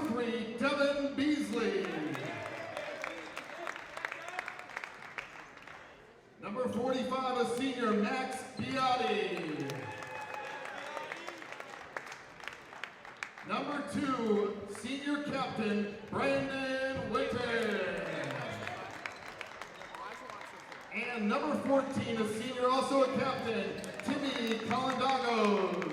Number 3, Devin Beasley. Number 45, a senior, Max Biotti. Number 2, senior captain, Brandon Whitten. And number 14, a senior, also a captain, Timmy Colindagos.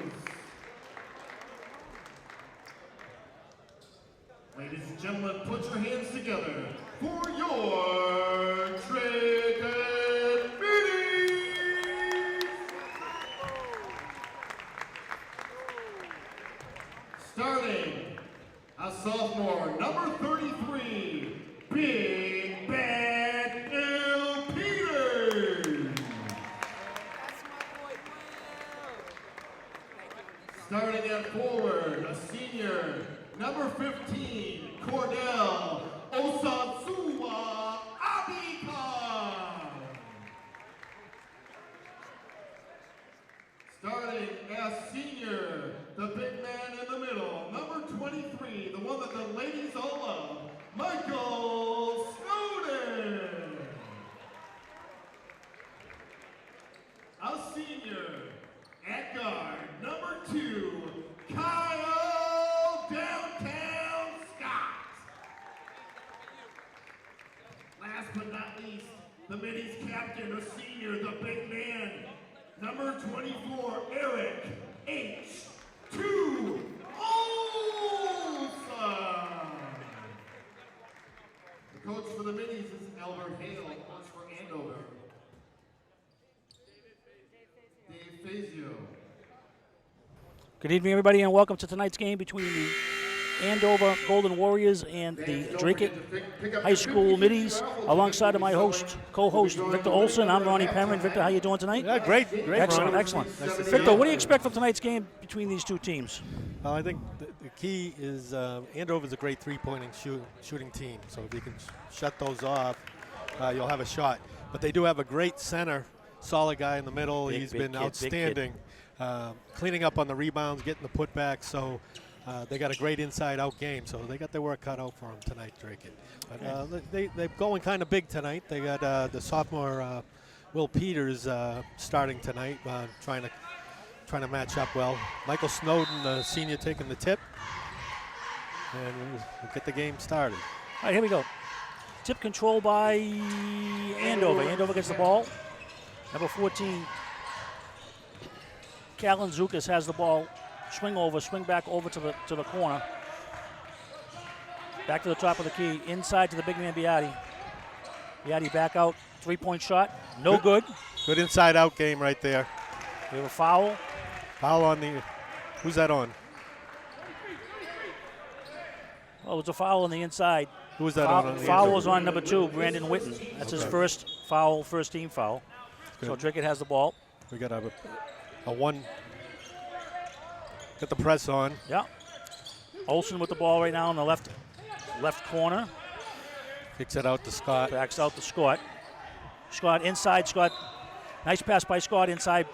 Ladies and gentlemen, put your hands together for your Trinket Meetings! Starting, a sophomore, number 33, Big Bad Bill Peters. Starting at forward, a senior, number 15, Cordell Osatsuwa Abika. Starting as senior, the big man in the middle, number 23, the one that the ladies all love, Michael Snowden. A senior, at guard, number 2, Kyle Downtown Scott. Last but not least, the Middies captain, a senior, the big man, number 24, Eric H.2 Olson. The coach for the Middies is Albert Hale, coach for Andover. Dave Fazio. Good evening, everybody, and welcome to tonight's game between the Andover Golden Warriors and the Drake High School Middies. Alongside of my co-host, Victor Olson. I'm Ronnie Perrin. Victor, how you doing tonight? Yeah, great. Excellent, Ronnie. excellent. Nice Victor, what do you expect from tonight's game between these two teams? I think the key is Andover's a great three-pointing shooting team, so if you can shut those off, you'll have a shot. But they do have a great center, solid guy in the middle. He's been outstanding, cleaning up on the rebounds, getting the putbacks. So they got a great inside-out game. So they got their work cut out for them tonight, Drake. But they're going kind of big tonight. They got the sophomore Will Peters starting tonight, trying to match up well. Michael Snowden, the senior, taking the tip, and we'll get the game started. All right, here we go. Tip control by Andover. Andover gets the ball. Number 14, Callan Zukas has the ball. Swing back over to the corner. Back to the top of the key. Inside to the big man Biotti. Biotti back out. Three-point shot. No good. Good inside-out game right there. We have a foul. Foul on the. Who's that on? Well, it was a foul on the inside. Who was that on? Foul was on number 2, Brandon Whitten. That's his first foul, first team foul. So Trickett has the ball. We got a one. Got the press on. Yeah. Olson with the ball right now in the left corner. Kicks it out to Scott. Backs out to Scott. Scott inside. Scott. Nice pass by Scott inside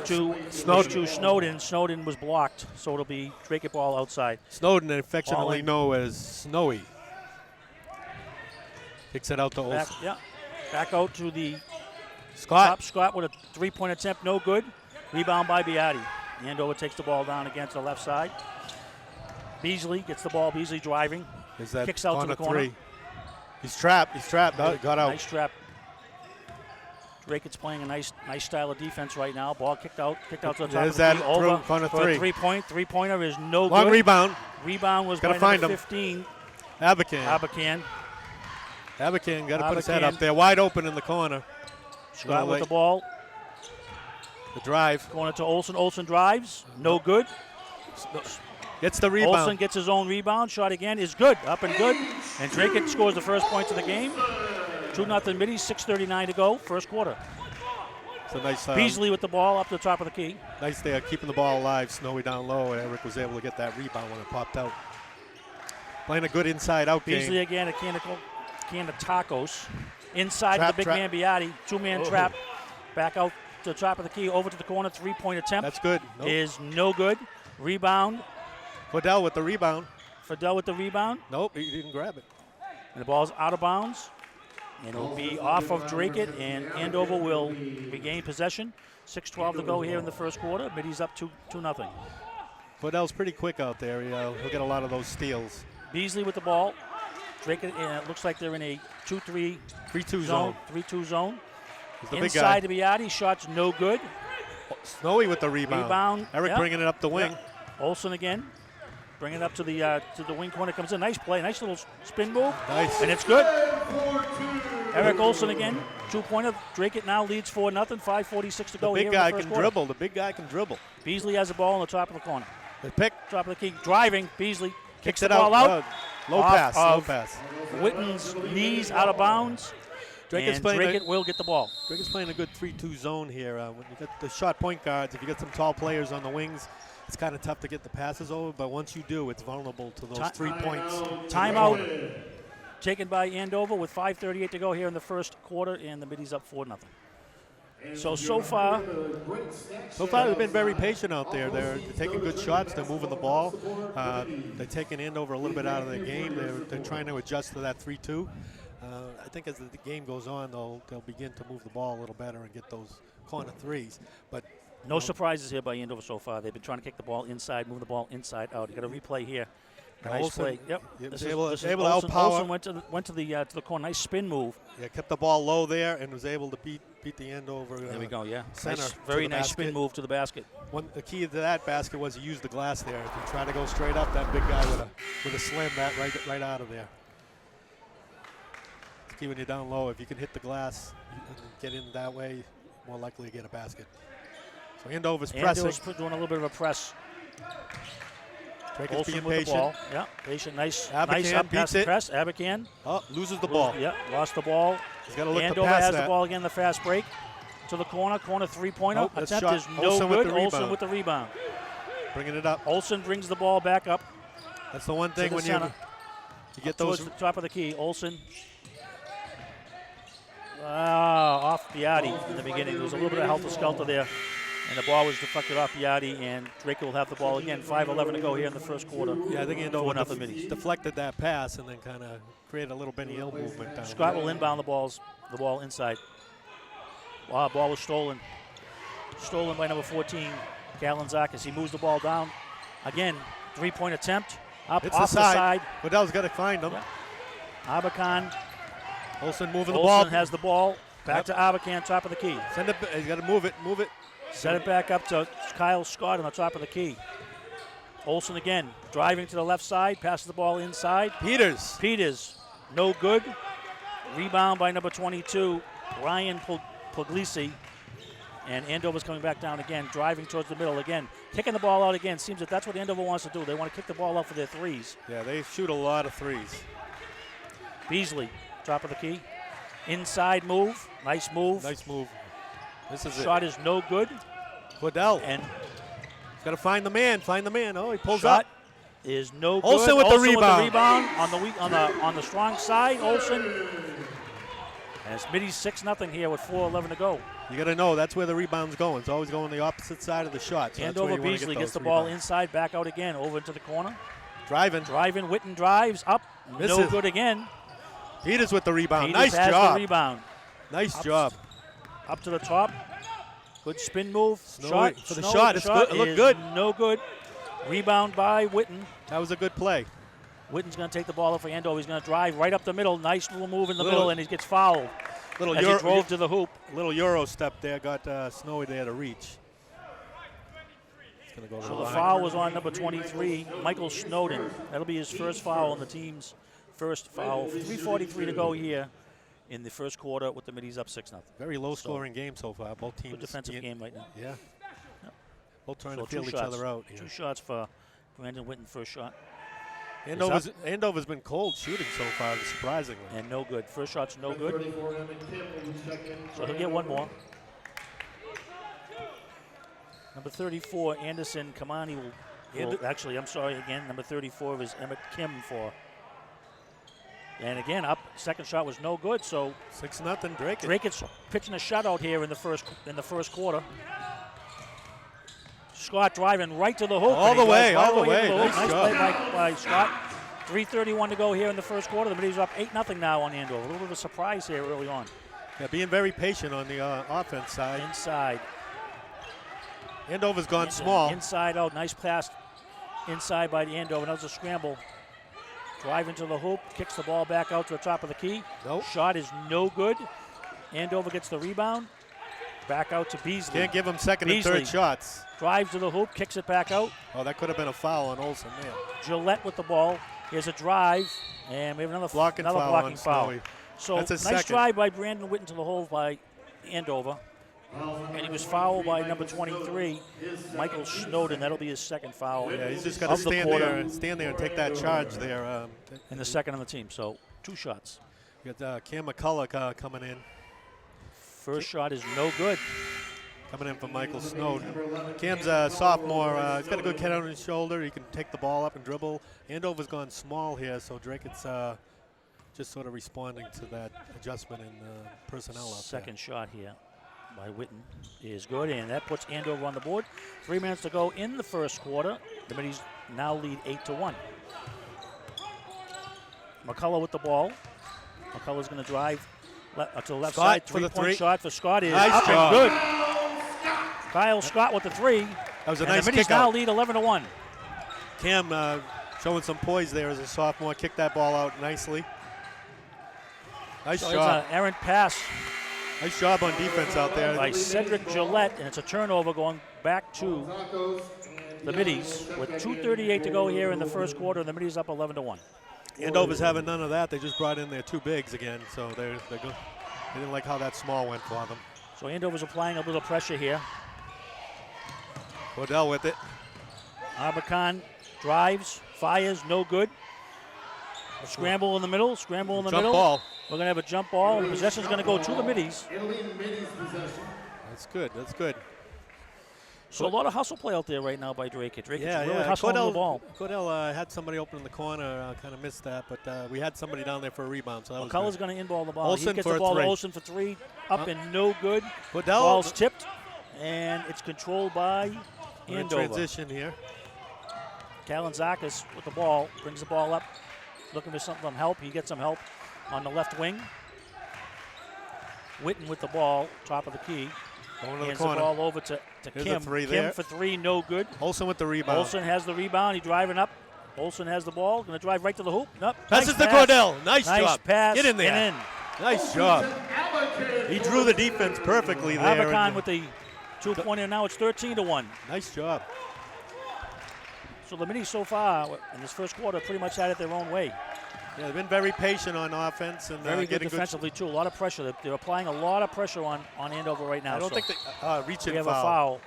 to Snowden. Snowden was blocked, so it'll be Drake ball outside. Snowden, affectionately known as Snowy. Kicks it out to Olson. Back out to the Scott. top. Scott with a three-point attempt, no good. Rebound by Biotti. Andover takes the ball down again to the left side. Beasley gets the ball. Beasley driving. Kicks out to the corner. Three. He's trapped. Got out. Nice trap. Drake is playing a nice style of defense right now. Ball kicked out to the top of the key. Over corner for three. A three-pointer is no Long good. rebound. Rebound was Gotta by find number him. 15. Abakan got to put his head Abakan. up there. Wide open in the corner. Scott with the ball. The drive. Going to Olson. Olson drives. No good. Gets the rebound. Olson gets his own rebound. Shot again is good. Up and good. And Drake scores the first points of the game. 2-0 Middies. 6:39 to go. First quarter. It's a nice. Beasley with the ball up to the top of the key. Nice there, keeping the ball alive. Snowy down low, and Eric was able to get that rebound when it popped out. Playing a good inside-out game. Beasley again, a can of tacos. Inside to the big man Biotti. Two-man trap. Back out to the top of the key. Over to the corner. Three-point attempt. That's good. Is no good. Rebound. Cordell with the rebound. Fidel with the rebound. Nope, he didn't grab it. And the ball's out of bounds. And it'll be off of Drakeit, and Andover will regain possession. 6:12 to go here in the first quarter. Middy's up 2-0. Fidel's pretty quick out there. He'll get a lot of those steals. Beasley with the ball. Drakeit, it looks like they're in a 2-3 3-2 zone. 3-2 zone. He's the big Inside guy. to Biati. Shot's no good. Snowy with the rebound. Eric yeah. bringing it up the wing. Yeah. Olsen again. Bringing it up to the wing corner. Comes in. Nice play. Nice little spin move. Nice. And it's good. Eric Olsen again. 2-pointer. Drakeit now leads 4-0. 5:46 to go here in the first quarter. The big guy can dribble. The big guy can dribble. Beasley has the ball on the top of the corner. The pick. Top of the key. Driving. Beasley kicks the it ball out. Low pass. Low pass. Witten's knees out of bounds. And Drakeit will get the ball. Drakeit's playing a good 3-2 zone here. When you get the shot point guards, if you get some tall players on the wings, it's kind of tough to get the passes over. But once you do, it's vulnerable to those 3 points. Timeout taken by Andover with 5:38 to go here in the first quarter, and the Middies up 4-0. So far they've been very patient out there. They're taking good shots. They're moving the ball. They're taking Andover a little bit out of the game. They're trying to adjust to that 3-2. I think as the game goes on, they'll begin to move the ball a little better and get those corner threes. But no surprises here by Andover so far. They've been trying to kick the ball inside, move the ball inside out. You got a replay here. Nice play. Yep. This is able to outpower. Olsen went to the corner. Nice spin move. Yeah, kept the ball low there and was able to beat the Andover. There we go. Yeah. Center. Very nice spin move to the basket. The key to that basket was he used the glass there. If you try to go straight up, that big guy with a slam that right out of there. Key when you're down low, if you can hit the glass and get in that way, more likely to get a basket. So Andover's pressing. Andover's doing a little bit of a press. Drakeit's being with patient. The ball. Yeah, patient. Nice up beats past it. the press. Abakan. Oh, loses the ball. Yeah, lost the ball. He's got to look Andover to pass has that. the ball again. The fast break to the corner. Corner three-pointer. Nope, attempt is no good. Olsen with the rebound. Bringing it up. Olsen brings the ball back up. That's the one thing when you get those. Towards the top of the key. Olsen. Off Biati in the beginning. There was a little bit of helter-skelter there, and the ball was deflected off Biati, and Drakeit will have the ball again. 5:11 to go here in the first quarter. Yeah, I think Andover deflected that pass and then kind of created a little Benny Hill movement. Scott will inbound the ball inside. Wow, ball was stolen. Stolen by number 14, Kalinzakis. He moves the ball down. Again, three-point attempt. Up it's off the side. Waddell's got to find him. Yeah. Abakan. Olsen moving the Olsen ball. has the ball. Back to Abakan, top of the key. Send it. He's got to move it. Move it. Set it back up to Kyle Scott on the top of the key. Olsen again, driving to the left side, passes the ball inside. Peters, no good. Rebound by number 22, Ryan Puglisi. And Andover's coming back down again, driving towards the middle again. Kicking the ball out again. Seems that's what Andover wants to do. They want to kick the ball out for their threes. Yeah, they shoot a lot of threes. Beasley, top of the key. Inside move. Nice move. Nice move. This is Shot is no good. Waddell. And he's got to find the man. Find the man. Oh, he pulls shot up. Is no good. Olsen with the rebound. On the strong side. Olsen. And it's Middy's 6-0 here with 4:11 to go. You got to know that's where the rebound's going. It's always going the opposite side of the shot. So Andover Beasley gets the ball inside, back out again, over into the corner. Driving. Witten drives up. Misses. No good again. Peters with the rebound. Peters nice has job. The rebound. Nice job. Up to the top. Good spin move. Shot. For the shot. It's good. It looked good. No good. Rebound by Witten. That was a good play. Witten's going to take the ball up for Andover. He's going to drive right up the middle. Nice little move in the middle, and he gets fouled. He drove to the hoop. Little Euro step there. Got Snowy there to reach. Go so the foul was on number 23, Michael Snowden. That'll be his first foul on the team's first foul. 3:43 to go here in the first quarter with the Middies up 6-0. Very low-scoring game so far. Both teams. Good defensive game right now. Yeah. Both trying to feel each other out. Two shots for Brandon Witten, first shot. Andover's been cold shooting so far, surprisingly. And no good. First shot's no good. So he'll get one more. Number 34, Anderson Kamani will actually, I'm sorry, again, number 34 is Emmett Kim for. And again, up. Second shot was no good, so 6-0 Drakeit. Drakeit's pitching a shutout here in the first quarter. Scott driving right to the hook. All the way. Nice job. play by Scott. 3:31 to go here in the first quarter. The Middies are up 8-0 now on Andover. A little bit of a surprise here early on. Yeah, being very patient on the offense side. Inside. Andover's gone small. Inside out. Nice pass inside by the Andover. That was a scramble. Drive into the hoop. Kicks the ball back out to the top of the key. Nope. Shot is no good. Andover gets the rebound. Back out to Beasley. Can't give him second and third shots. Drives to the hoop. Kicks it back out. Oh, that could have been a foul on Olsen there. Gillette with the ball. Here's a drive. And we have another blocking foul. So that's a nice second. drive by Brandon Witten to the hole by Andover. And he was fouled by number 23, Michael Snowden. That'll be his second foul. Yeah, he's just got to stand there and take that charge there. And the second on the team, so 2 shots. We got Cam McCullough coming in. First shot is no good. Coming in from Michael Snowden. Cam's a sophomore. He's got a good head on his shoulder. He can take the ball up and dribble. Andover's gone small here, so Drackett's just sort of responding to that adjustment in personnel up Second there. shot here by Witten is good, and that puts Andover on the board. 3 minutes to go in the first quarter. The Middies now lead 8-1. McCullough with the ball. McCullough's going to drive to the left side. Three-point shot for Scott is nice up job. and good. Kyle Scott with the 3. That was a and nice the Middies kick now out. lead 11-1. Cam showing some poise there as a sophomore. Kicked that ball out nicely. Nice So job. it's an errant pass Nice job on defense out there. by Cedric Gillette, and it's a turnover going back to the Middies with 2:38 to go here in the first quarter, and the Middies up 11-1. Andover's having none of that. They just brought in their 2 bigs again, so they're good. They didn't like how that small went for them. So Andover's applying a little pressure here. Odell with it. Arbacon drives, fires, no good. A scramble in the middle, Jump ball. We're going to have a jump ball, and possession's going to go to the Middies. It'll be the Middies' possession. That's good. That's good. So a lot of hustle play out there right now by Drake. Drake's Yeah, really yeah. hustling the ball. Cordell had somebody open in the corner. Kind of missed that, but we had somebody down there for a rebound. So that was McCullough's good. going to inball the ball. Olsen He gets for the a ball to 3. Olsen for 3, up and no good. Cordell. Ball's tipped, and it's controlled by We're in Andover. transition here. Kalinzakis with the ball, brings the ball up, looking for some help. He gets some help on the left wing. Witten with the ball, top of the key. Going to the Hands corner. the ball over to Here's Kim. a 3 Kim there. for 3, no good. Olsen with the rebound. Olsen has the rebound. He's driving up. Olsen has the ball. Going to drive right to the hoop. Nope. Passes Nice to pass. Cordell. Nice job. Pass. Get in there. And in. Nice job. He drew the defense perfectly there. Arbacon with the 2-pointer. Now it's 13-1. Nice job. So the Middies so far in this first quarter pretty much had it their own way. Yeah, they've been very patient on offense and Very good getting defensively, too. A lot of pressure. They're applying a lot of pressure on Andover right now. I don't so think they reach in we have foul. a foul.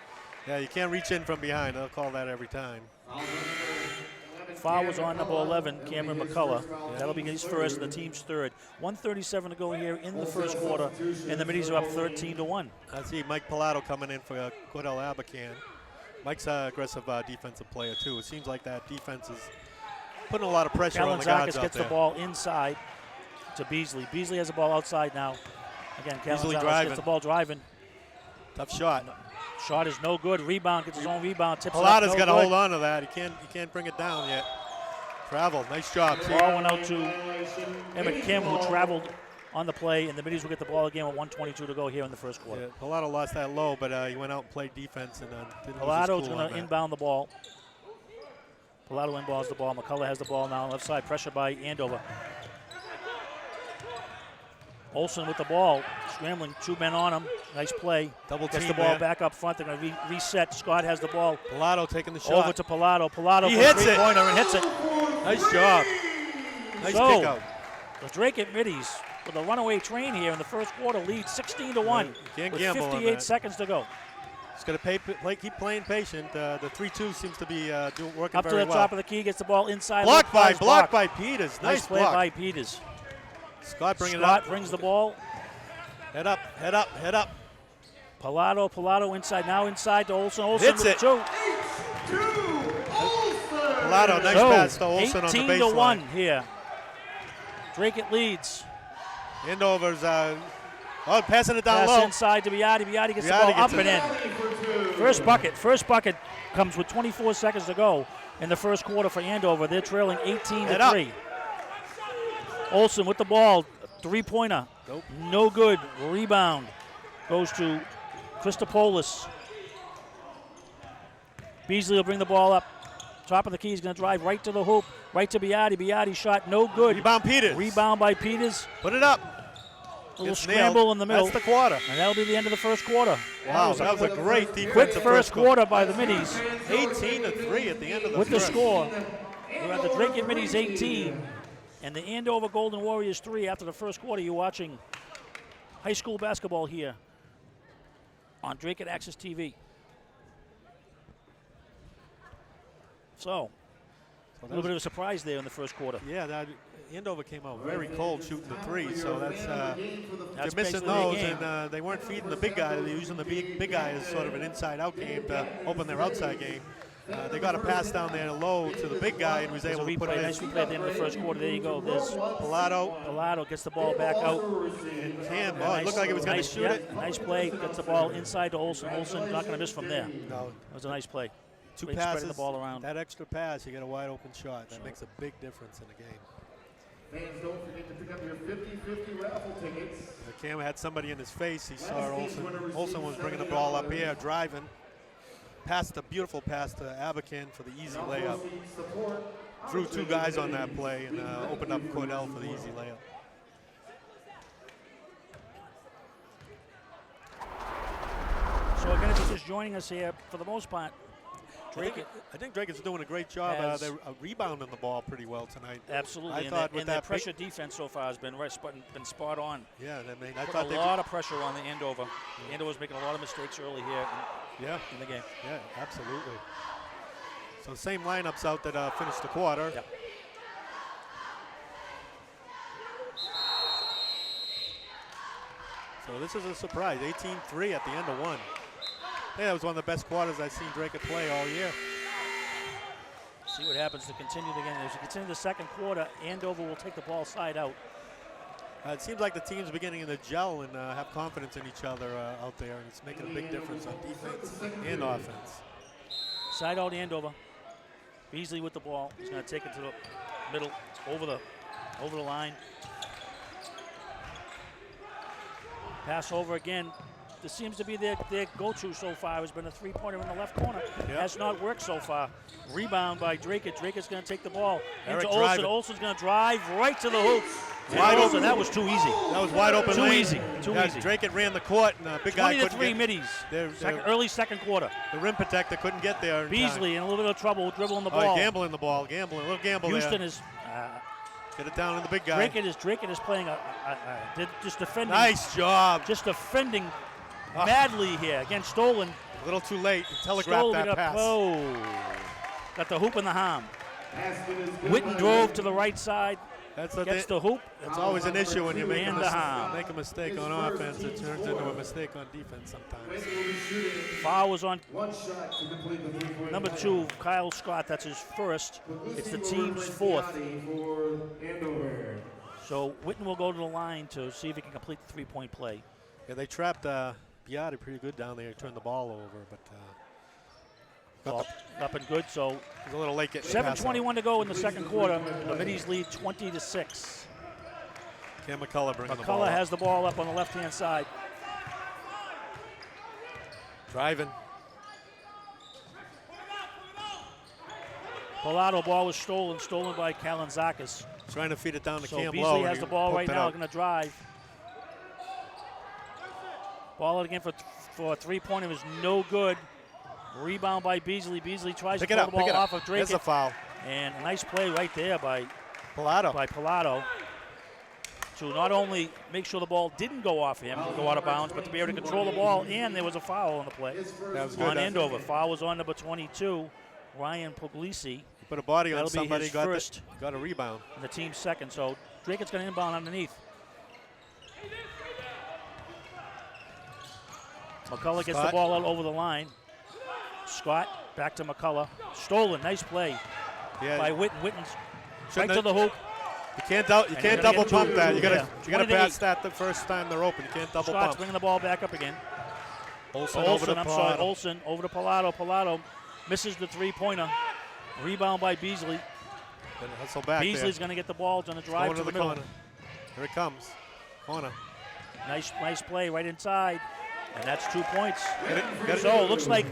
Yeah, you can't reach in from behind. They'll call that every time. Foul was on number 11, Cameron McCullough. That'll be his first and the team's third. 1:37 to go here in the first quarter, and the Middies are up 13-1. I see Mike Pilato coming in for Cordell Arbacon. Mike's an aggressive defensive player, too. It seems like that defense is putting a lot of pressure on the guards Kalinzakis out gets there. the ball inside to Beasley. Beasley has the ball outside now. Again, Beasley Kalinzakis driving. gets the ball driving. Tough shot. Shot is no good. Rebound, gets his own rebound. Tips Pilato's up, got to no hold good. on to that. He can't bring it down yet. Travel. Nice job. Ball went out to Emmett Kim, who traveled on the play, and the Middies will get the ball again with 1:22 to go here in the first quarter. Yeah, Pilato lost that low, but he went out and played defense and didn't lose his Pilato's cool going on to that. inbound the ball. Pilato inbounds the ball. McCullough has the ball now on the left side. Pressure by Andover. Olsen with the ball. Scrambling, 2 men on him. Nice play. Double Gets team the ball there. back up front. They're going to reset. Scott has the ball Pilato taking the shot. over to Pilato. Pilato He for a hits it. three-pointer and hits it. Nice job. Nice So, kick out. The Drake at Middies with a runaway train here in the first quarter lead 16-1 You can't with gamble on 58 that. seconds to go. Just got to keep playing patient. The 3-2 seems to be working Up to very the well. top of the key, gets the ball inside. Blocked by Peters. Nice Nice play block. by Peters. Scott bringing it Scott up. brings the ball. Head up, head up, head up. Pilato inside, now inside to Olsen. Olsen Hits with it. 2. Pilato, nice pass to Olsen on the 18-1 baseline. here. Drake it leads. Andover's passing it down Pass low. inside to Biati. Biati gets the Biati ball gets up it. and in. First bucket comes with 24 seconds to go. in the first quarter for Andover. They're trailing 18-3. Olsen with the ball, three-pointer. Nope. No good. Rebound goes to Christopoulos. Beasley will bring the ball up. Top of the key, he's going to drive right to the hoop, right to Biati. Biati shot no good. Rebound Peters. Rebound by Peters. Put it up. A little scramble in the middle. That's the quarter. And that'll be the end of the first quarter. Wow, that was a great defensive Quick first quarter by the Middies. 18-3 at the end of the With first. the score, we're at the Drake and Middies 18 and the Andover Golden Warriors 3 after the first quarter. You're watching high school basketball here on Drake and Access TV. So, a little bit of a surprise there in the first quarter. Yeah, Andover came out very cold shooting the three, so that's That's they're missing basically the those, game. and they weren't feeding the big guy. They're using the big guy as sort of an inside-out game to open their outside game. They got a pass down there low to the big guy and was able to put it in. Nice replay at the end of the first quarter. There you go. There's Pilato. Pilato gets the ball back out. It looked like it was going to shoot it. Nice play. Gets the ball inside to Olsen. Olsen not going to miss from there. No. That was a nice play. Two Great passes, spreading the ball around. that extra pass, you get a wide open shot. That makes a big difference in the game. Fans, don't forget to pick up your 50-50 raffle tickets. Cam had somebody in his face. He saw Olsen. Olsen was bringing the ball up here, driving. Passed a beautiful pass to Abakin for the easy layup. Threw two guys on that play and opened up Cordell for the easy layup. So again, if you're just joining us here, for the most part, Drake. I think Drake is doing a great job. They're rebounding the ball pretty well tonight. Absolutely, I thought with their that pressure defense so far has been spot on. Yeah, I Put thought a lot of pressure on the Andover. Andover's making a lot of mistakes early here in the game. Yeah, absolutely. So same lineups out that finished the quarter. Yep. So this is a surprise. 18-3 at the end of one. I think that was one of the best quarters I've seen Drake play all year. See what happens to continue the game. As we continue the second quarter, Andover will take the ball side out. It seems like the team's beginning to gel and have confidence in each other out there, and it's making a big difference on defense and offense. Side out Andover. Beasley with the ball. He's going to take it to the middle, over the line. Pass over again. This seems to be their go-to so far. Has been a three-pointer in the left corner. Yep. Has not worked so far. Rebound by Drake. Drake is going to take the ball Eric into Olsen. driving. Olsen's going to drive right to the hoop. Wide Olsen, open. that was too easy. That was wide open. Too lane. easy. Too easy. Drake had ran the court, and big guy couldn't 20-3 get. Middies. Early second quarter. The rim protector couldn't get there. In Beasley in a little bit of trouble dribbling the ball. Gambling the ball. A little gamble Houston there. is. Get it down to the big guy. Drake is playing just defending. Nice job. Just defending madly here. Again, Stolen. A little too late. Telegraphed that pass. Oh, got the hoop in the arm. Witten drove to the right side. Gets the hoop. It's always an issue when you make And make a mistake on offense. It turns into a mistake on defense sometimes. Foul was on One shot to complete the three-point number 2, Kyle Scott. That's his first. It's the team's fourth. For Andover. So Witten will go to the line to see if he can complete the three-point play. Yeah, they trapped Biati pretty good down there. He turned the ball over, but Ball up and good. So it was a little late getting the pass out. 7:21 to go in the second quarter. The Middies lead 20-6. Cam McCullough bringing the ball McCullough up. has the ball up on the left-hand side. Driving. Pilato ball was stolen by Kalinzakis. Trying to feed it down to So Cam Beasley low. has the ball right now, Out. going to drive. Ball out again for a three-pointer is no good. Rebound by Beasley. Beasley tries to pull the ball off of Drake. There's a foul. And a nice play right there by Pilato. To not only make sure the ball didn't go off him, go out of bounds, but to be able to control the ball, and there was a foul on the play. That was good. On Andover. Foul was on number 22, Ryan Puglisi. Put a body on That'll be somebody, his got first. Got a rebound. And the team's second, so Drake is going to inbound underneath. McCullough gets the ball out over the line. Scott back to McCullough. Stolen, nice play by Witten. Witten's right to the hoop. You can't double pump that. You gotta pass that the first time they're open. You can't double Scott's pump. bringing the ball back up again. Olsen over to Pilato. Olsen over to Pilato. Pilato misses the three-pointer. Rebound by Beasley. Gonna hustle back Beasley's there. going to get the ball. It's going to drive to the middle. Corner. Here it comes. Corner. Nice play right inside. And that's 2 points. Get it. So it looks like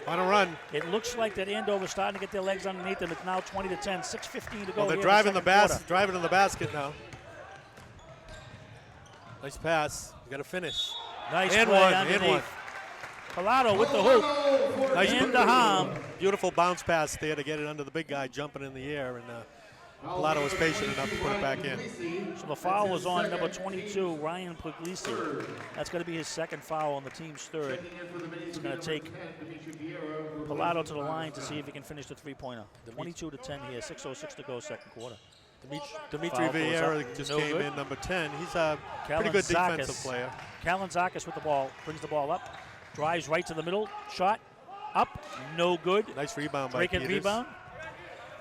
On a run. It looks like that Andover's starting to get their legs underneath them. It's now 20-10, 6:15 to go. Well, they're here driving in the second driving in the basket now. Nice pass. You got to finish. Nice and play one. underneath. And one. Palado with the hoop. Nice and the harm. Beautiful bounce pass there to get it under the big guy jumping in the air, and Palado was patient enough to put it back in. So the foul was on number 22, Ryan Puglisi. That's going to be his second foul on the team's third. It's going to take Palado to the line to see if he can finish the three-pointer. 22-10 here, 6:06 to go, second quarter. Dimitri Vieira just came in, number 10. He's a pretty good defensive player. Kalinzakis with the ball, brings the ball up, drives right to the middle, shot, up, no good. Nice rebound by Break-in Peters. rebound.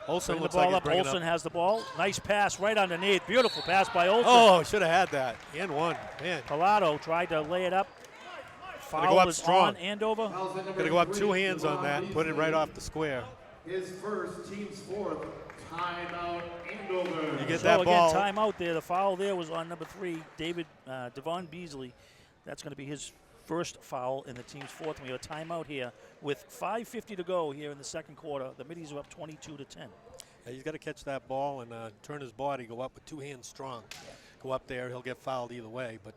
Olsen Bring the looks ball like up. he's bringing Olsen up. has the ball. Nice pass right underneath. Beautiful pass by Olsen. Oh, should have had that. And one. Man. Palado tried to lay it up. Gotta go Foul up was strong. on Andover. Got to go up two hands on that and put it right off the square. His first, team's fourth. Timeout, Andover. You get So that again, ball. timeout there. The foul there was on number 3, Devon Beasley. That's going to be his first foul in the team's fourth. And we have a timeout here with 5:50 to go here in the second quarter. The Middies are up 22-10. Yeah, he's got to catch that ball and turn his body, go up with two hands strong. Go up there, he'll get fouled either way, but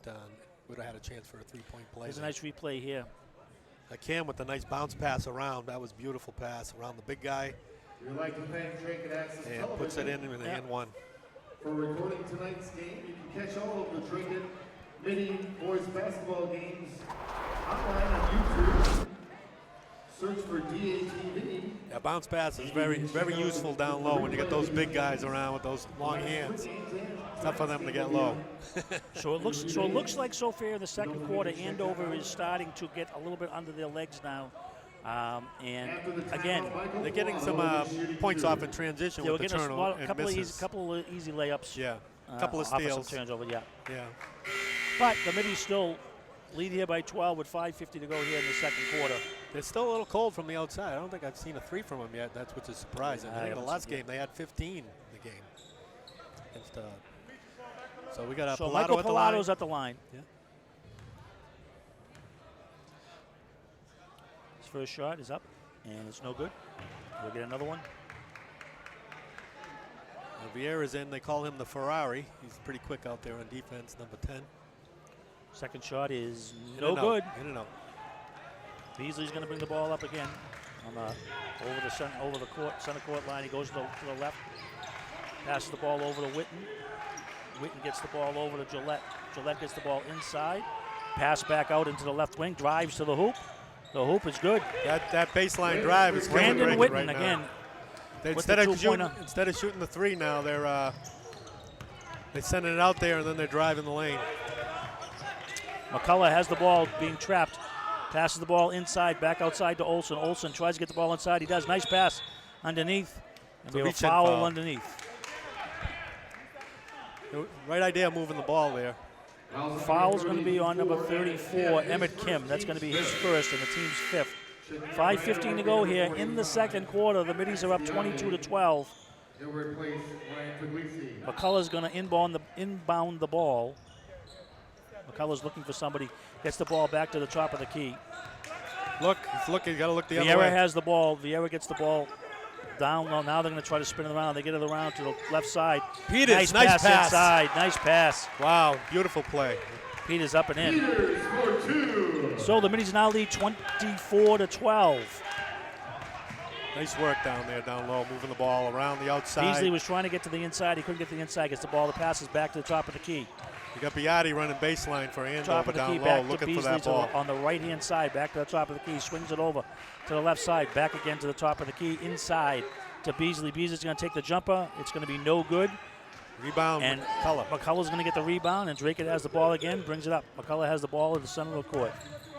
would have had a chance for a three-point play. There's a nice replay here. Cam with a nice bounce pass around. That was a beautiful pass around the big guy. We'd like to thank Drake and Access And Television puts it in the hand one. for recording tonight's game. You can catch all of the Drake and Mini boys basketball games online on YouTube. Search for DATV. Yeah, bounce pass is very, very useful down low when you get those big guys around with those long hands. It's tough for them to get low. So it looks like so far in the second quarter, Andover is starting to get a little bit under their legs now. And again, they're getting some points off in transition they were with the getting turnover a couple of easy layups. Yeah, a couple of off steals. some turnovers, yeah. Yeah. But the Middies still lead here by 12 with 5:50 to go here in the second quarter. They're still a little cold from the outside. I don't think I've seen a three from them yet. That's what's surprising. I think in the last game they had 15 in the game. So we got a Michael at the line. Palado's at the line. Yeah. His first shot is up, and it's no good. We'll get another one. Vieira's in. They call him the Ferrari. He's pretty quick out there on defense, number 10. Second shot is In no and out. good. In and out. Beasley's going to bring the ball up again on over the center court line. He goes to the left, passes the ball over to Witten. Witten gets the ball over to Gillette. Gillette gets the ball inside, pass back out into the left wing, drives to the hoop. The hoop is good. That baseline drive is killing Brandon Drake Witten right now. again. Instead of shooting the three now, they're sending it out there and then they're driving the lane. McCullough has the ball being trapped. Passes the ball inside, back outside to Olsen. Olsen tries to get the ball inside. He does. Nice pass underneath. And we have a foul underneath. Right idea moving the ball there. Foul's going to be on number 34, Emmett Kim. That's going to be his first and the team's fifth. 5:15 to go here in the second quarter. The Middies are up 22-12. McCullough's going to inbound the ball. McCullough's looking for somebody. Gets the ball back to the top of the key. Look, he's looking. Got to look the other way. Vieira has the ball. Vieira gets the ball down low. Now they're going to try to spin it around. They get it around to the left side. Peters, nice pass inside. Nice pass. Wow, beautiful play. Peters up and in. So the Middies now lead 24-12. Nice work down there, down low, moving the ball around the outside. Beasley was trying to get to the inside. He couldn't get to the inside. Gets the ball. The passes back to the top of the key. You got Biatti running baseline for Top Andover of the key, down back low, to looking Beasley for that ball. on the right-hand side, back to the top of the key. Swings it over to the left side, back again to the top of the key, inside to Beasley. Beasley's going to take the jumper. It's going to be no good. Rebound, and McCullough. McCullough's going to get the rebound, and Drake has the ball again, brings it up. McCullough has the ball at the center of the court.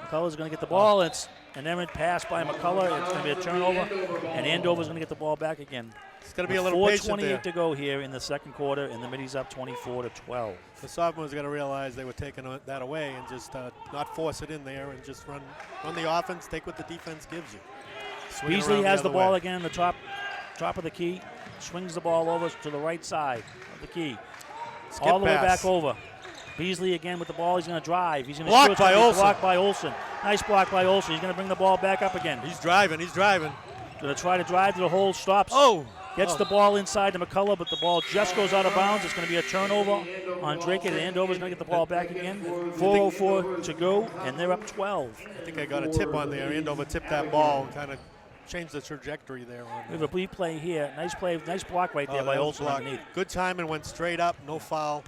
McCullough's going to get the ball. It's an errant pass by McCullough. It's going to be a turnover, and Andover's going to get the ball back again. It's going to be a little patient there. 4:28 to go here in the second quarter, and the Middies up 24-12. The sophomores got to realize they were taking that away and just not force it in there and just run the offense, take what the defense gives you. Swing Beasley around has the ball way. again in the top top of the key, swings the ball over to the right side of the key. Skip all the way pass. back over. Beasley again with the ball. He's going to drive. He's going to Blocked shoot. It's by gonna be Olsen. blocked by Olsen. Nice block by Olsen. He's going to bring the ball back up again. He's driving. Going to try to drive to the hole. Stops. Gets the ball inside to McCullough, but the ball just goes out of bounds. It's going to be a turnover on Drake, and Andover's going to get the ball back again. 4:04 to go, and they're up 12. I think I got a tip on there. Andover tipped that ball and kind of changed the trajectory there. We have a replay here. Nice play, nice block right there by Olsen underneath. Good timing, went straight up, no foul,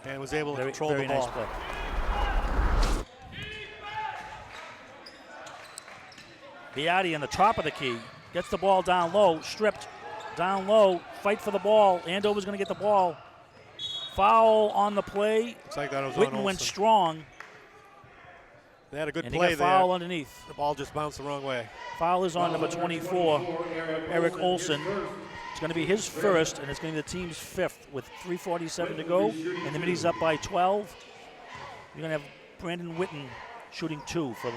and was able to control the ball. Very nice play. Biotti on the top of the key. Gets the ball down low, stripped. Down low, fight for the ball. Andover's going to get the ball. Foul on the play. Looks like that was on Witten Olsen. went strong. They had a good and play he got there. foul underneath. The ball just bounced the wrong way. Foul is on number 24, Eric Olsen. It's going to be his first, and it's going to be the team's fifth with 3:47 to go, and the Middies up by 12. You're going to have Brandon Witten shooting 2 for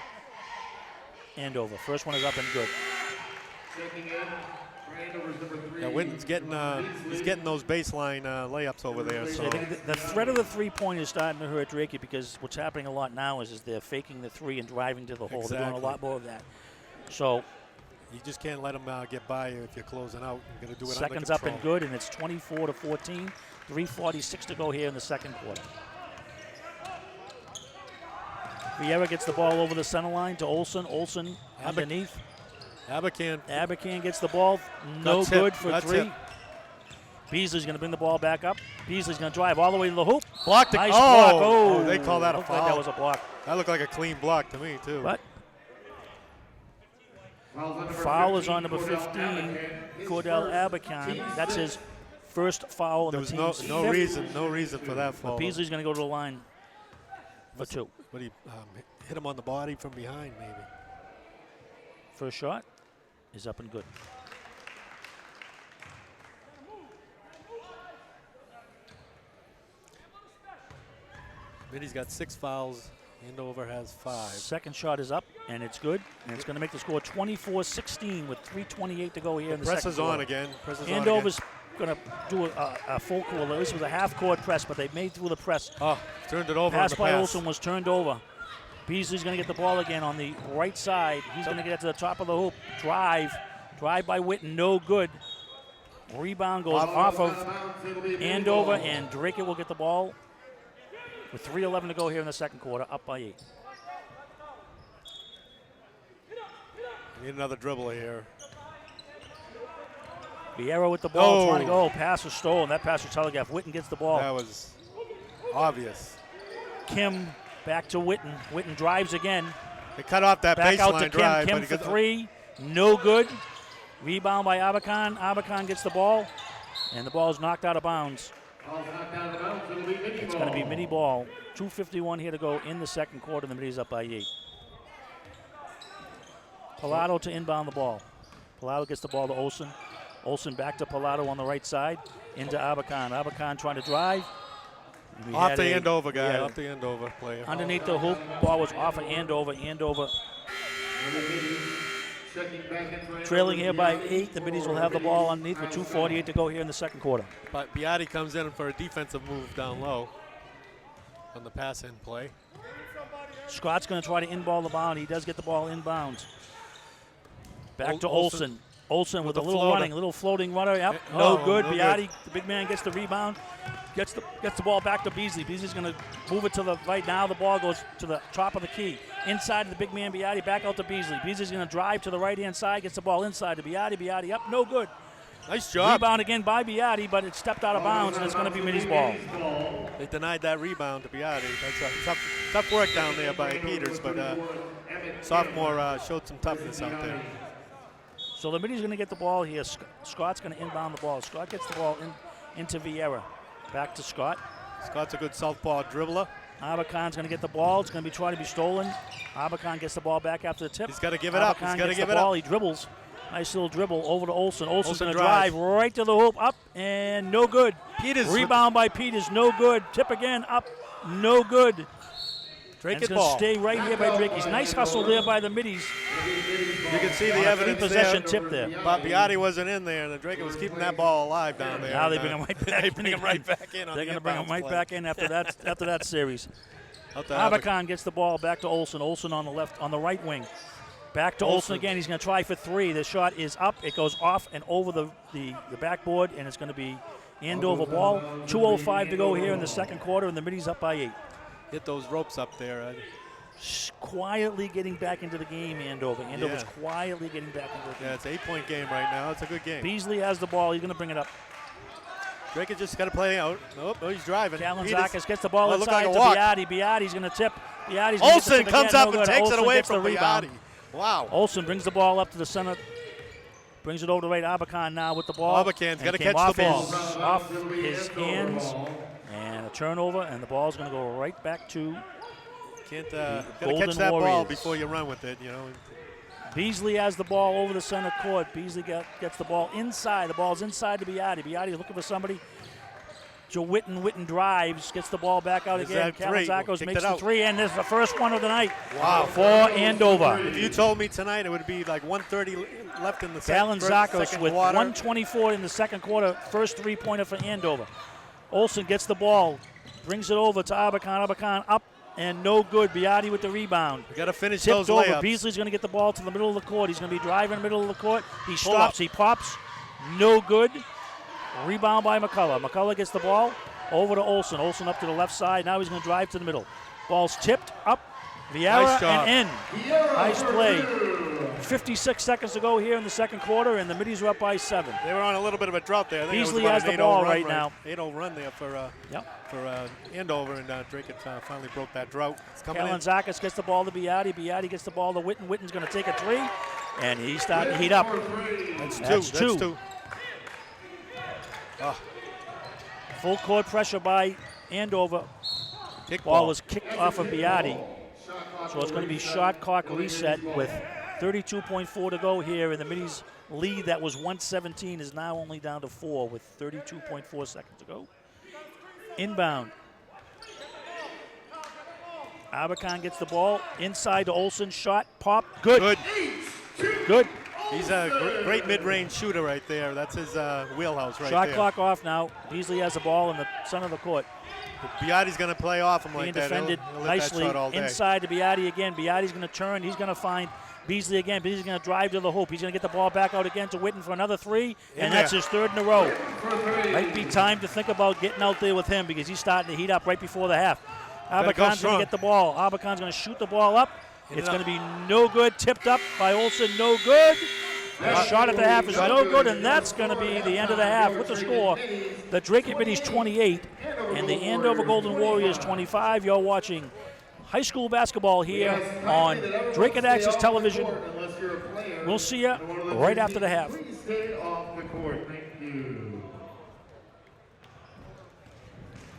Andover. First one is up and good. Yeah, Witten's getting he's getting those baseline layups over there. So I think the threat of the three-point is starting to hurt Drake because what's happening a lot now is they're faking the three and driving to the hole. They're doing a lot more of that. So you just can't let them get by you if you're closing out. You're going to do it seconds under up control. and good, and it's 24-14. 3:46 to go here in the second quarter. Vieira gets the ball over the center line to Olsen. Olsen underneath. Abacan gets the ball. No good for That's 3. it. Beasley's going to bring the ball back up. Beasley's going to drive all the way to the hoop. Blocked it. Nice block. Oh, they call that a looked foul. like that was a block. That looked like a clean block to me, too. But foul is on number 15, Cordell Abacan. That's his first foul on There the was team's no fifth. reason for that foul. But Beasley's going to go to the line for 2. What do you hit him on the body from behind, maybe? First shot is up and good. Minnie's got 6 fouls. Andover has 5. Second shot is up, and it's good. And it's going to make the score 24-16 with 3:28 to go here in the Press second is quarter. on again. Andover's going to do a full court. At least it was a half-court press, but they made through the press. Oh, turned it over. Pass on the by pass. Olsen was turned over. Beasley's going to get the ball again on the right side. He's going to get to the top of the hoop. Drive by Witten, no good. Rebound goes off of Andover, and Drake will get the ball with 3:11 to go here in the second quarter, up by 8. Need another dribble here. Vieira with the ball, trying to go. Pass was stolen. That pass was telegraphed. Witten gets the ball. That was obvious. Kim back to Witten. Witten drives again. They cut off that Back out baseline to Kim. drive. Kim but for 3. No good. Rebound by Abacan. Abacan gets the ball, and the ball is knocked out of bounds. It's going to be mini ball. 2:51 here to go in the second quarter. The Middies up by 8. Pilato to inbound the ball. Pilato gets the ball to Olsen. Olsen back to Pilato on the right side. Into Abacan. Abacan trying to drive. Off the Andover guy. Off the Andover player. Underneath the hoop. Ball was off of Andover. Andover trailing here by 8. The Middies will have the ball underneath with 2:48 to go here in the second quarter. But Biotti comes in for a defensive move down low on the pass-in play. Scott's going to try to inball the ball, and he does get the ball inbounds. Back to Olsen. Olsen with a little floating runner. Yep, no good. Biotti, the big man, gets the rebound. Gets the ball back to Beasley. Beasley's going to move it to the right now. The ball goes to the top of the key. Inside to the big man, Biotti, back out to Beasley. Beasley's going to drive to the right-hand side, gets the ball inside to Biotti. Biotti up, no good. Nice job. Rebound again by Biotti, but it stepped out of bounds, and it's going to be Middies' ball. They denied that rebound to Biotti. That's a tough work down there by Peters, but sophomore showed some toughness out there. So the Middies going to get the ball here. Scott's going to inbound the ball. Scott gets the ball into Vieira. Back to Scott. Scott's a good southpaw dribbler. Abacan's going to get the ball. It's going to be trying to be stolen. Abacan gets the ball back after the tip. He's got to give it up. He's got to give it up. He dribbles. Nice little dribble over to Olsen. Olsen's going to drive right to the hoop. Up and no good. Peters. Rebound by Peters. No good. Tip again. Up. No good. Drake it's going to ball. stay right here by Drakey's. Nice hustle there by the middies. You can see the On a evidence possession there. tip there. But Biotti wasn't in there, and the Drake was keeping that ball alive down there. Now they bring him right back. They bring him right back in. They're going to bring him right back in after that series. After Abercon gets the ball back to Olsen. Olsen on the right wing. Back to Olsen again. He's going to try for three. The shot is up. It goes off and over the backboard, and it's going to be Andover ball. 2:05 to go here in the second quarter, and the middies up by 8. Hit those ropes up there. Quietly getting back into the game, Andover. Andover's quietly getting back into the game. Yeah, it's an 8-point game right now. It's a good game. Beasley has the ball. He's going to bring it up. Drake has just got to play out. Oh, he's driving. Kalinzakis gets the ball inside like to Biotti. Biotti's going to tip. Olsen comes up and takes it away gets from the rebound. Biotti. Wow. Olsen brings the ball up to the center. Brings it over to right. Abercon now with the ball. Abercon's got to catch the ball. Off his hands. And a turnover, and the ball's going to go right back to got to Golden catch that Warriors. ball before you run with it, you know. Beasley has the ball over the center court. Beasley gets the ball inside. The ball's inside to Biotti. Biotti's looking for somebody. Joe Witten. Witten drives, gets the ball back out again. Kalinzakis makes the three, and this is the first one of the night. Wow. For Andover. If you told me tonight it would be like 1:30 left in the second Kalinzakis with quarter. 1:24 in the second quarter. First three-pointer for Andover. Olsen gets the ball, brings it over to Abercon. Abercon up and no good. Biotti with the rebound. You got to finish Tipped those over. layups. Beasley's going to get the ball to the middle of the court. He's going to be driving the middle of the court. He stops. He pops. No good. Rebound by McCullough. McCullough gets the ball over to Olsen. Olsen up to the left side. Now he's going to drive to the middle. Ball's tipped up. Vieira Nice job. and in. Nice play. 56 seconds to go here in the second quarter, and the middies are up by 7. They were on a little bit of a drought there. I think Beasley it was has about the an 8-0 ball run right now. 8-0 run there for Andover, and Drake finally broke that drought. It's coming in. Kalinzakis gets the ball to Biotti. Biotti gets the ball to Witten. Witten's going to take a three, and he's starting to heat up. That's two. Full court pressure by Andover. Ball was kicked off of Biotti. So it's going to be shot clock reset with 32.4 to go here, and the middies lead that was 117 is now only down to 4 with 32.4 seconds to go. Inbound. Abercon gets the ball inside to Olsen. Shot, pop, good. Good. He's a great mid-range shooter right there. That's his wheelhouse right Shot there. clock off now. Beasley has the ball in the center of the court. Biotti's going to play off him like Being defended He'll nicely that shot all day. inside to Biotti again. Biotti's going to turn. He's going to find Beasley again. Beasley's going to drive to the hoop. He's going to get the ball back out again to Witten for another three, and that's his third in a row. Might be time to think about getting out there with him because he's starting to heat up right before the half. Abercon's going to get the ball. Abercon's going to shoot the ball up. It's going to be no good. Tipped up by Olsen. No good. The shot at the half is no good, and that's going to be the end of the half with the score. The Drake Middies 28 and the Andover Golden Warriors 25. You're watching high school basketball here on Drake and Access Television. We'll see you right after the half.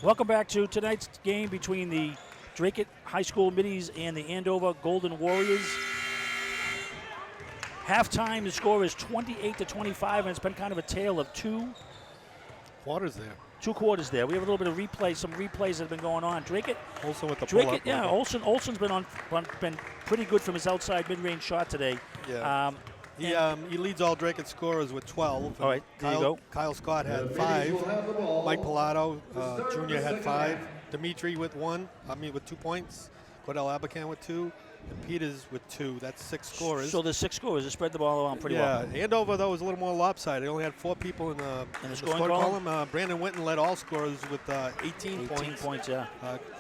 Welcome back to tonight's game between the Drake High School Middies and the Andover Golden Warriors. Halftime, the score is 28-25, and it's been kind of a tale of two quarters there. 2 quarters there. We have a little bit of replay, some replays that have been going on. Drake Olsen with the pull-up. Yeah, Olsen's been pretty good from his outside mid-range shot today. Yeah. He leads all Drake scorers with 12. All right, there you go. Kyle Scott had 5. Mike Pilato Jr. had 5. Dimitri with 2 points. Cordell Abercon with 2. And Peters with 2. That's 6 scorers. So there's 6 scorers. They spread the ball around pretty well. Yeah, Andover, though, was a little more lopsided. They only had 4 people in the scoring column. Brandon Winton led all scorers with 18 points. 18 points, yeah.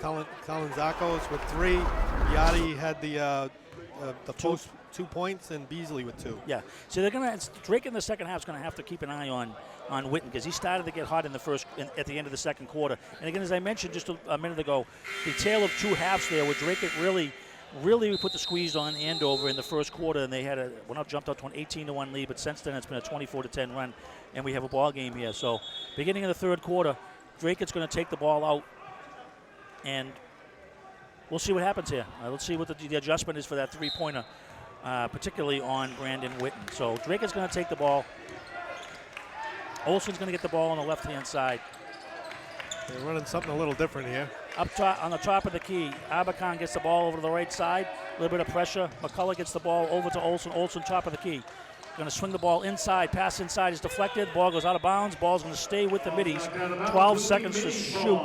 Kalinzakis with 3. Biotti had the post 2 points, and Beasley with 2. Yeah. So Drake in the second half is going to have to keep an eye on Witten because he started to get hot in the at the end of the second quarter. And again, as I mentioned just a minute ago, the tale of 2 halves there where Drake really put the squeeze on Andover in the first quarter, and they jumped out to an 18-1 lead, but since then it's been a 24-10 run, and we have a ball game here. So beginning of the third quarter, Drake is going to take the ball out, and we'll see what happens here. Let's see what the adjustment is for that three-pointer, particularly on Brandon Witten. So Drake is going to take the ball. Olsen's going to get the ball on the left-hand side. They're running something a little different here. Up top, on the top of the key, Abercon gets the ball over to the right side. A little bit of pressure. McCullough gets the ball over to Olson. Olson, top of the key. Going to swing the ball inside. Pass inside is deflected. Ball goes out of bounds. Ball's going to stay with the middies. 12 seconds to shoot.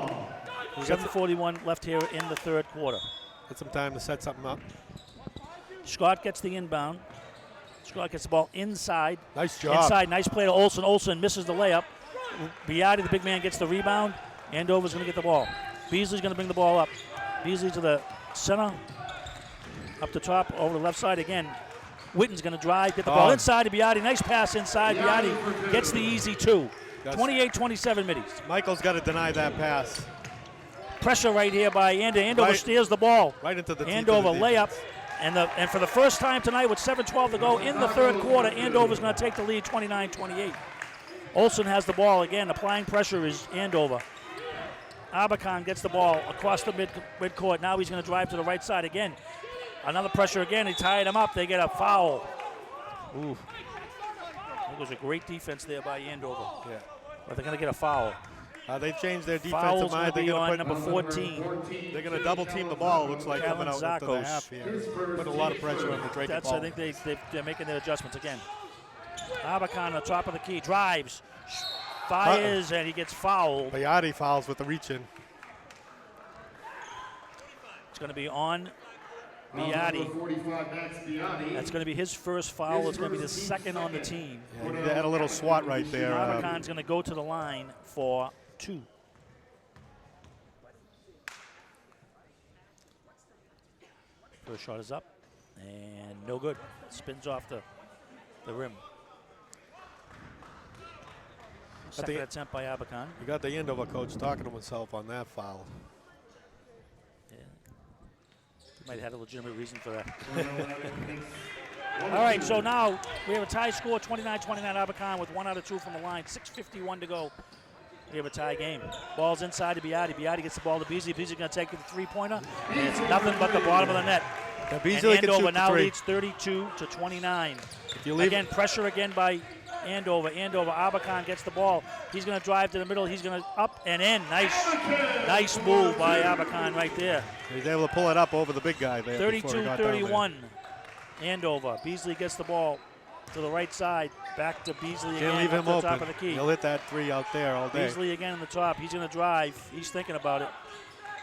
7:41 left here in the third quarter. Get some time to set something up. Scott gets the inbound. Scott gets the ball inside. Nice job. Inside, nice play to Olson. Olson misses the layup. Biati, the big man, gets the rebound. Andover's going to get the ball. Beasley's going to bring the ball up. Beasley to the center. Up the top, over the left side again. Witten's going to drive, get the ball inside to Biati. Nice pass inside. Biati gets the easy two. 28-27 middies. Michael's got to deny that pass. Pressure right here by Andover. Andover steals the ball. Right into the teeth Andover of the layup. And for the first time tonight with 7:12 to go in the third quarter, Andover's going to take the lead 29-28. Olson has the ball again. Applying pressure is Andover. Abercon gets the ball across the midcourt. Now he's going to drive to the right side again. Another pressure again. He tied him up. They get a foul. Ooh. It was a great defense there by Andover. Yeah. But they're going to get a foul. They've changed their defensive Foul's mind. They're going to put number 14. They're going to double team the ball. It looks like coming out into the half here. Putting a lot of pressure on the Drake ball. I think they're making their adjustments again. Abercon on the top of the key drives, fires, and he gets fouled. Biati fouls with the reach in. It's going to be on Biati. That's going to be his first foul. It's going to be the second on the team. Yeah, they had a little swat right there. Abercon's going to go to the line for 2. First shot is up, and no good. Spins off the rim. Second attempt by Abercon. You got the Andover coach talking to himself on that foul. Yeah. He might have had a legitimate reason for that. All right, so now we have a tie score, 29-29 Abercon with 1 out of 2 from the line. 6:51 to go. We have a tie game. Ball's inside to Biati. Biati gets the ball to Beasley. Beasley's going to take the three-pointer, and it's nothing but the bottom of the net. Yeah, Beasley and Andover now three. leads 32-29. Again, pressure again by Andover. Abercon gets the ball. He's going to drive to the middle. He's going to up and in. Nice move by Abercon right there. He's able to pull it up over the big guy there. 32-31. Andover. Beasley gets the ball to the right side. Back to Beasley again. Can't leave him to the open. top of the key. He'll hit that three out there all day. Beasley again on the top. He's going to drive. He's thinking about it.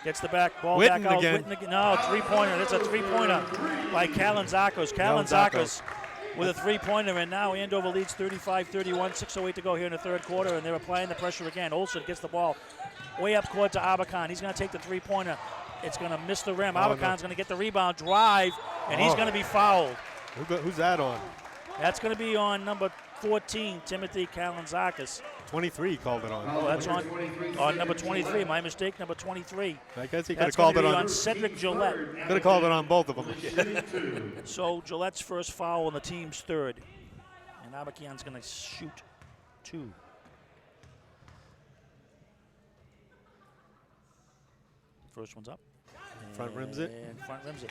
Gets the ball Witten back out. again. Witten again. No, three-pointer. That's a three-pointer by Kalinzakos. Kalinzakos with a three-pointer, and now Andover leads 35-31. 6:08 to go here in the third quarter, and they're applying the pressure again. Olson gets the ball way up court to Abercon. He's going to take the three-pointer. It's going to miss the rim. Abercon's going to get the rebound, drive, and he's going to be fouled. Who's that on? That's going to be on number 14, Timothy Kalinzakos. 23 called it on. Oh, that's on number 23. My mistake, number 23. I guess he could have called it on Cedric Gillette. Could have called it on both of them. So Gillette's first foul on the team's third. And Abercon's going to shoot 2. First one's up. Front rims it. And front rims it.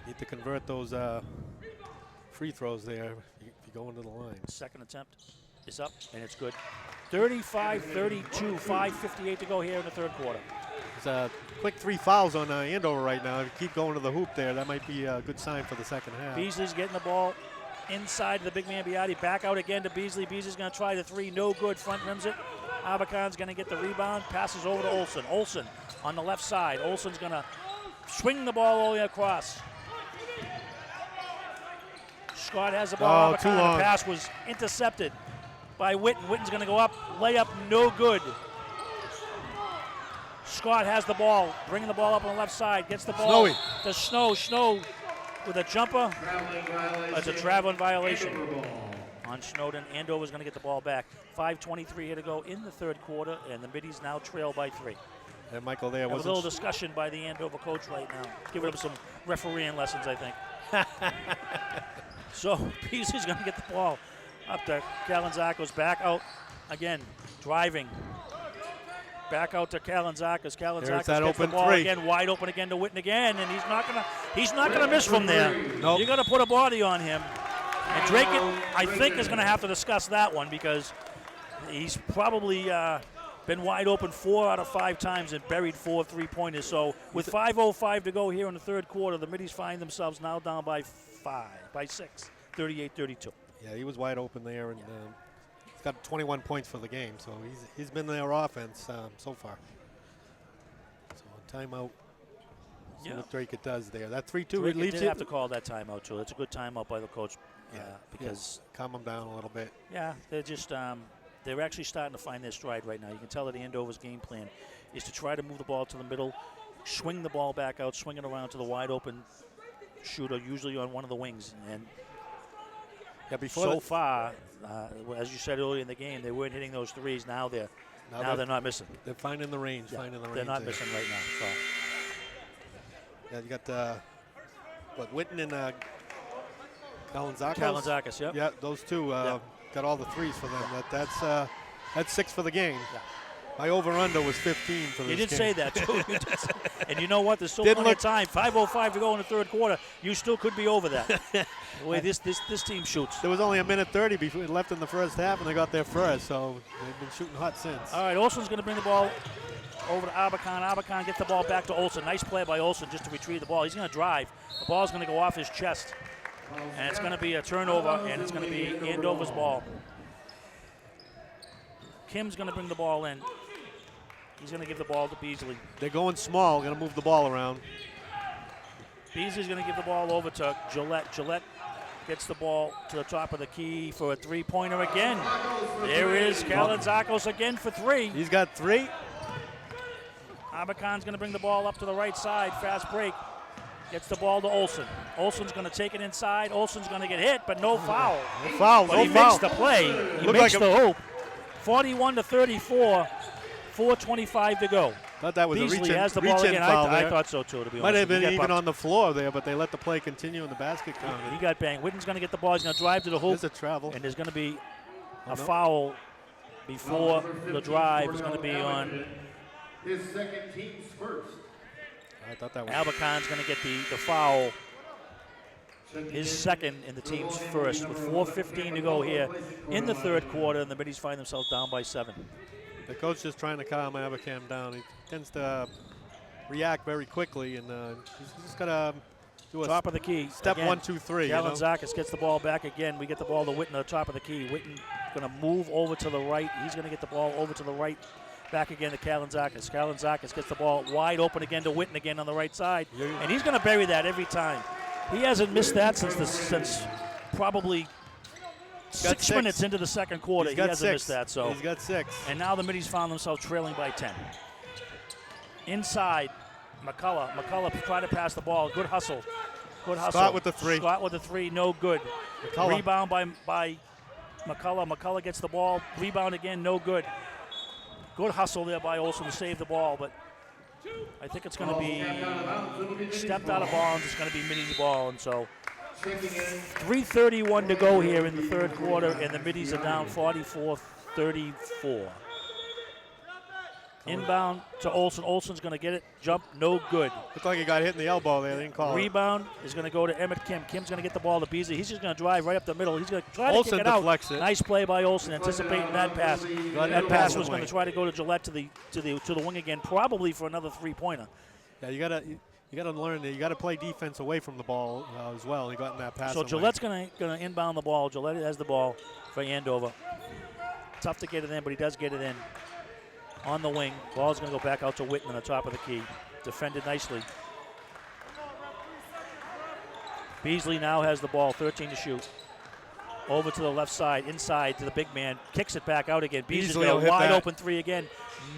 Need to convert those free throws there if you go into the line. Second attempt is up, and it's good. 35-32, 5:58 to go here in the third quarter. It's a quick 3 fouls on Andover right now. If you keep going to the hoop there, that might be a good sign for the second half. Beasley's getting the ball inside the big man Biati. Back out again to Beasley. Beasley's going to try the 3. No good. Front rims it. Abercon's going to get the rebound. Passes over to Olson. Olson on the left side. Olson's going to swing the ball all the way across. Scott has the ball. Too long. The pass was intercepted by Witten. Witten's going to go up. Layup, no good. Scott has the ball. Bringing the ball up on the left side. Gets the ball to Snow. Snow with a jumper. That's a traveling violation on Snowden. Andover's going to get the ball back. 5:23 here to go in the third quarter, and the Middies now trail by 3. And Michael there was a little discussion by the Andover coach right now. Giving him some refereeing lessons, I think. So Beasley's going to get the ball up to Kalinzakos. Back out again, driving. Back out to Kalinzakos. Kalinzakos gets the ball again, wide open again to Witten again, and he's not gonna miss from there. Nope. You're gonna put a body on him. And Drake, I think, is going to have to discuss that one because he's probably been wide open 4 out of 5 times and buried 4 3-pointers. So with 5:05 to go here in the third quarter, the Middies find themselves now down by 6, 38-32. Yeah, he was wide open there, and he's got 21 points for the game. So he's been their offense so far. So timeout. See what Drake it does there. That 3-2 Drake leaves did have to call that timeout too. It's a good timeout by the coach. Because calm them down a little bit. Yeah, they're just they're actually starting to find their stride right now. You can tell that Andover's game plan is to try to move the ball to the middle, swing the ball back out, swing it around to the wide open shooter, usually on one of the wings. And so far, as you said earlier in the game, they weren't hitting those threes. Now they're not missing. They're finding the range. They're not missing right now. So. Yeah, you got Witten and Kalinzakis. Kalinzakis, yep. Yeah, those two got all the threes for them. That's 6 for the game. Yeah. My over-under was 15 for this game. You did say that, too. And you know what? There's still plenty of time. 5:05 to go in the third quarter. You still could be over that. The way this team shoots. There was only a minute 30 before left in the first half, and they got there first, so they've been shooting hot since. All right, Olsen's going to bring the ball over to Abakan. Abakan gets the ball back to Olsen. Nice play by Olsen just to retrieve the ball. He's going to drive. The ball's going to go off his chest. And it's going to be a turnover, and it's going to be Andover's ball. Kim's going to bring the ball in. He's going to give the ball to Beasley. They're going small, going to move the ball around. Beasley's going to give the ball over to Gillette. Gillette gets the ball to the top of the key for a 3-pointer again. There is Kalinzakis again for 3. He's got 3. Abakan's going to bring the ball up to the right side. Fast break. Gets the ball to Olsen. Olsen's going to take it inside. Olsen's going to get hit, but no foul. No foul. But he makes the play. He makes the hoop. 41-34. 4:25 to go. Thought that was Beasley a has the ball again. foul I thought so too, to be honest. Might have been even on the floor there, but they let the play continue in the basket count. He got banged. Witten's going to get the ball. He's going to drive to the hoop. There's a travel. And there's going to be a foul before the drive is going to be on his second team's first. I thought that was Abakan's going to get the foul, his second in the team's first, with 4:15 to go here in the third quarter, and the Middies find themselves down by 7. The coach just trying to calm Abakan down. He tends to react very quickly, and he's just got to do a top of the key. Step again, 1, 2, 3. Kalinzakis gets the ball back again. We get the ball to Witten at the top of the key. Witten going to move over to the right. He's going to get the ball over to the right. Back again to Kalinzakis. Kalinzakis gets the ball wide open again to Witten again on the right side. And he's going to bury that every time. He hasn't missed that since probably 6 minutes into the second quarter. He hasn't missed that. So he's got 6. And now the Middies found themselves trailing by 10. Inside, McCullough. McCullough tried to pass the ball. Good hustle. Scott with the 3. Scott with the 3, no good. McCullough. Rebound by McCullough. McCullough gets the ball. Rebound again, no good. Good hustle there by Olsen to save the ball, but I think it's going to be stepped out of bounds. It's going to be Middies ball, and so 3:31 to go here in the third quarter, and the Middies are down 44-34. Inbound to Olsen. Olsen's going to get it. Jump, no good. Looked like he got hit in the elbow there. They didn't call it. Rebound is going to go to Emmett Kim. Kim's going to get the ball to Beasley. He's just going to drive right up the middle. He's going to try to kick it out. It. Nice play by Olsen, anticipating that pass. That pass was going to try to go to Gillette to the wing again, probably for another 3-pointer. Yeah, you got to learn that you got to play defense away from the ball as well. He got in that pass. So Gillette's going to inbound the ball. Gillette has the ball for Andover. Tough to get it in, but he does get it in. On the wing, ball's going to go back out to Witten on the top of the key. Defended nicely. Beasley now has the ball, 13 to shoot. Over to the left side, inside to the big man. Kicks it back out again. Beasley's got a wide open 3 again.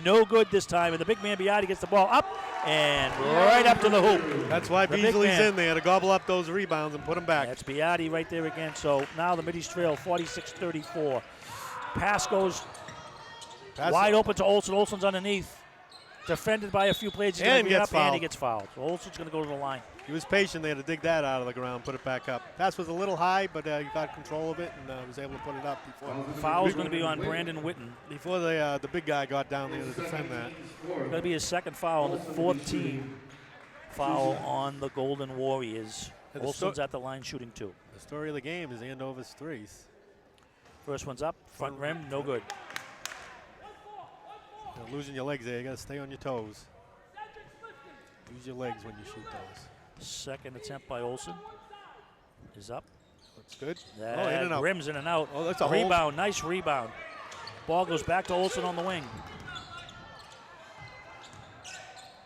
No good this time, and the big man Biotti gets the ball up and right up to the hoop. That's why Beasley's in there to gobble up those rebounds and put them back. That's Biotti right there again. So now the Middies trail 46-34. Pass goes wide open to Olsen. Olsen's underneath. Defended by a few players. He's going to get up and he gets fouled. So Olsen's going to go to the line. He was patient there to dig that out of the ground, put it back up. Pass was a little high, but he got control of it and was able to put it up before. Foul's going to be on Brandon Witten. Before the big guy got down there to defend that. Going to be his second foul, the 4th team foul on the Golden Warriors. Olsen's at the line shooting 2. The story of the game is Andover's threes. First one's up, front rim, no good. You're losing your legs there. You got to stay on your toes. Use your legs when you shoot those. Second attempt by Olsen is up. That's good. That in and out. rims in and out. Oh, that's a rebound. hold. Nice rebound. Ball goes back to Olsen on the wing.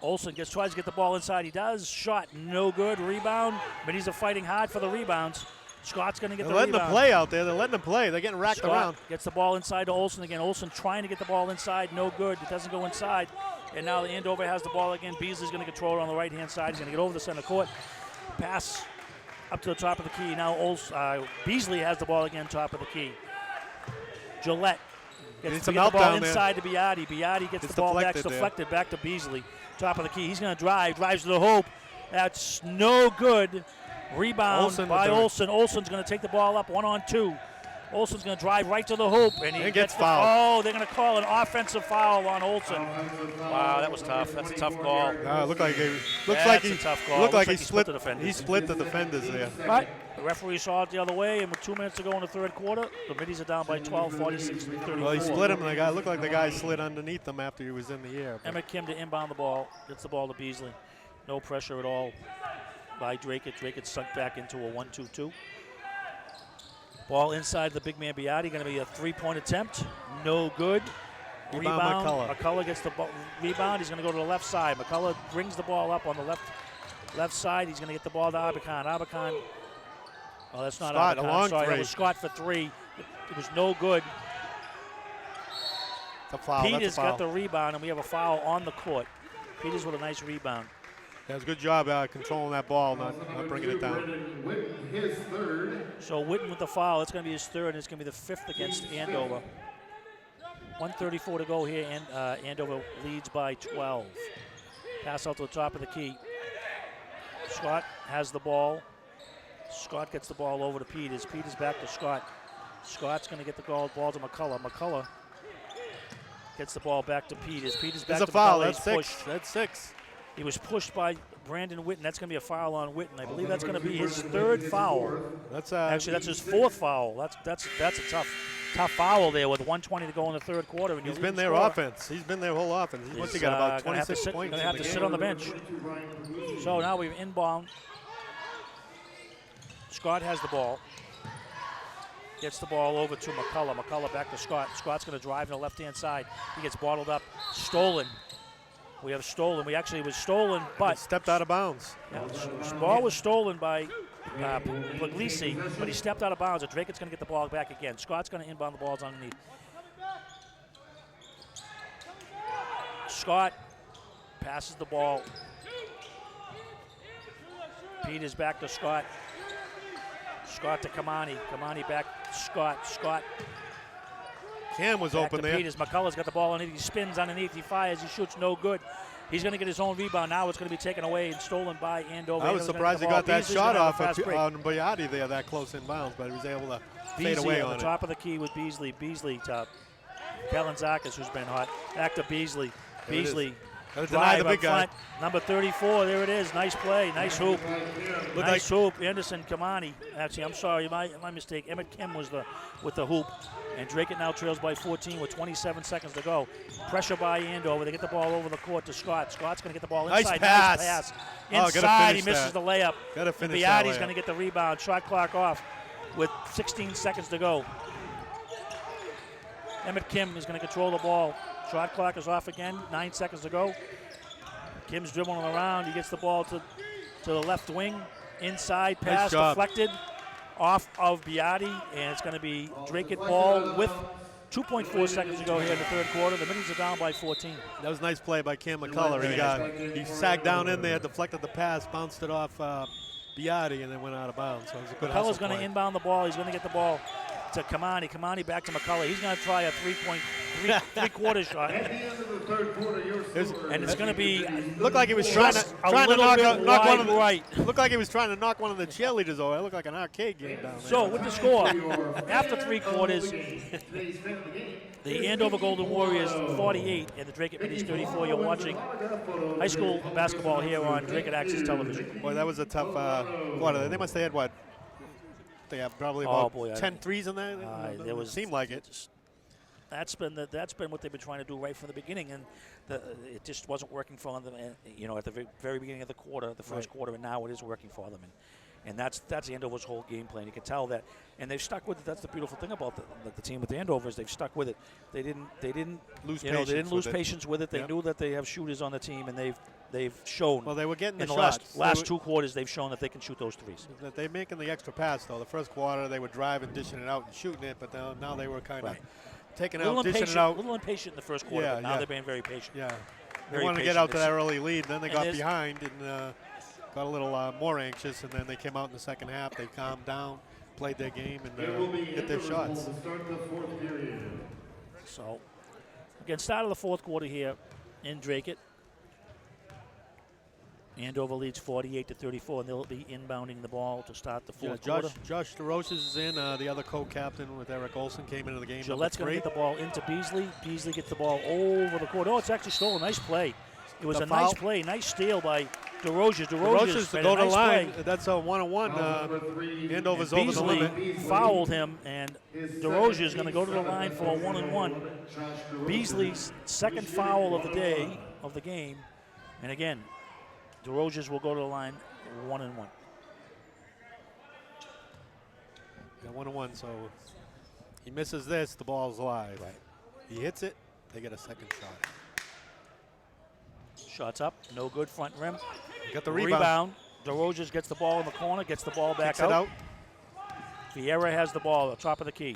Olsen tries to get the ball inside. He does. Shot, no good. Rebound. Middies are fighting hard for the rebounds. Scott's going to get the rebound. They're letting them play out there. They're letting them play. They're getting racked Scott around. Gets the ball inside to Olsen again. Olsen trying to get the ball inside. No good. It doesn't go inside. And now the Andover has the ball again. Beasley's going to control it on the right-hand side. He's going to get over the center court. Pass up to the top of the key. Now Beasley has the ball again, top of the key. Gillette gets the ball inside to Biati. Biati gets the ball back, deflected back to Beasley. Top of the key. He's going to drives to the hoop. That's no good. Rebound by Olsen. Olsen's going to take the ball up 1-on-2. Olsen's going to drive right to the hoop, and he gets fouled. Oh, they're going to call an offensive foul on Olsen. Wow, that was tough. That's a tough call. It looked like he split the defenders. He split the defenders there. But the referee saw it the other way, and with 2 minutes to go in the third quarter, the Middies are down by 12, 46-34. Well, he split him, and it looked like the guy slid underneath him after he was in the air. Emmett Kim to inbound the ball. Gets the ball to Beasley. No pressure at all by Drake. Drake sunk back into a 1-2-2. Ball inside the big man Biati. Going to be a three-point attempt. No good. Rebound. McCullough gets the rebound. He's going to go to the left side. McCullough brings the ball up on the left side. He's going to get the ball to Abakan. Abakan. Oh, that's not Scott, Abakan. Sorry, that was Scott for 3. It was no good. It's a foul. Peters got the rebound, and we have a foul on the court. Peters with a nice rebound. Yeah, it's a good job controlling that ball, not bringing it down. His third. So Witten with the foul. It's going to be his third, and it's going to be the 5th against Andover. 1:34 to go here, and Andover leads by 12. Pass out to the top of the key. Scott has the ball. Scott gets the ball over to Peters. Peters back to Scott. Scott's going to get the ball to McCullough. McCullough gets the ball back to Peters. Peters back to McCullough. That's a foul. That's 6. That's 6. He was pushed by Brandon Witten. That's going to be a foul on Witten. I believe that's going to be his 3rd foul. Actually, that's his 4th foul. That's a tough foul there with 1:20 to go in the third quarter. And he's been their offense. He's been their whole offense. He's got about 26 points. Going to have to sit on the bench. So now we've inbound. Scott has the ball. Gets the ball over to McCullough. McCullough back to Scott. Scott's going to drive to the left-hand side. He gets bottled up. Stolen. We have stolen. We actually was stolen, but stepped out of bounds. Yeah, the ball was stolen by Puglisi, but he stepped out of bounds. And Drake's going to get the ball back again. Scott's going to inbound the balls underneath. Scott passes the ball. Peters back to Scott. Scott to Kamani. Kamani back to Scott. Scott. Cam was open there. Peters. McCullough's got the ball underneath. He spins underneath. He fires. He shoots. No good. He's going to get his own rebound. Now it's going to be taken away and stolen by Andover. I was surprised he got that shot off on Boyati there, that close in bounds, but he was able to fade away on it. Beasley on the top of the key with Beasley. Beasley top. Kellen Zarkis, who's been hot. Back to Beasley. Beasley. Deny the big guy. Number 34, there it is. Nice play, nice hoop. Nice hoop. Anderson Kamani. Actually, I'm sorry, my mistake. Emmett Kim was with the hoop. And Drake now trails by 14 with 27 seconds to go. Pressure by Andover. They get the ball over the court to Scott. Scott's going to get the ball inside. Nice pass. Inside, he misses the layup. Biati's going to get the rebound. Shot clock off with 16 seconds to go. Emmett Kim is going to control the ball. Shot clock is off again. 9 seconds to go. Kim's dribbling around. He gets the ball to the left wing. Inside pass deflected off of Biati, and it's going to be Drake at ball with 2.4 seconds to go here in the third quarter. The Middies are down by 14. That was a nice play by Cam McCullough. He sagged down in there, deflected the pass, bounced it off Biati, and then went out of bounds. So it was a good hustle play. McCullough's going to inbound the ball. He's going to get the ball to Kamani. Kamani back to McCullough. He's going to try a three-quarter shot. At the end of the third quarter, your score And it's going to be Looked like he was trying to knock one of the Looked like he was trying to knock one of the cheerleaders over. It looked like an arcade game down there. So with the score, after three quarters, the Andover Golden Warriors 48 and the Drake Middies 34. You're watching high school basketball here on Drake Access Television. Boy, that was a tough quarter. They must have had, what, they have probably about 10 threes in there? It seemed like it. That's been what they've been trying to do right from the beginning, and it just wasn't working for them. And, at the very beginning of the quarter, the first quarter, and now it is working for them. And that's Andover's whole game plan. You can tell that, and they've stuck with it. That's the beautiful thing about the team with Andover is they've stuck with it. They didn't lose patience with it. They knew that they have shooters on the team, and they've shown. Well, they were getting in the shots. last two quarters. They've shown that they can shoot those threes. They're making the extra pass though. The first quarter they were driving, dishing it out, and shooting it, but now they were kind of taking out, dishing it out. A little impatient in the first quarter, but now they're being very patient. Yeah, they wanted to get out to that early lead. Then they got behind and got a little more anxious, and then they came out in the second half. They calmed down, played their game, and hit their shots. So, again, start of the fourth quarter here in Drake. Andover leads 48-34, and they'll be inbounding the ball to start the fourth quarter. Josh DeRoches is in. The other co-captain with Eric Olson came into the game. Gillette's going to get the ball into Beasley. Beasley gets the ball over the court. Oh, it's actually stolen. Nice play. It was nice play. Nice steal by DeRoches. DeRoches to go to the line. That's a one-on-one. Andover's over the limit. Beasley fouled him, and DeRoches is going to go to the line for a one-on-one. Beasley's second foul of the game. And again, DeRoches will go to the line one-on-one. Yeah, one-on-one, so he misses this, the ball's live. Right. He hits it, they get a second shot. Shots up, no good, front rim. Got the rebound. DeRoches gets the ball in the corner, gets the ball back Kicks it out. Vieira has the ball at the top of the key.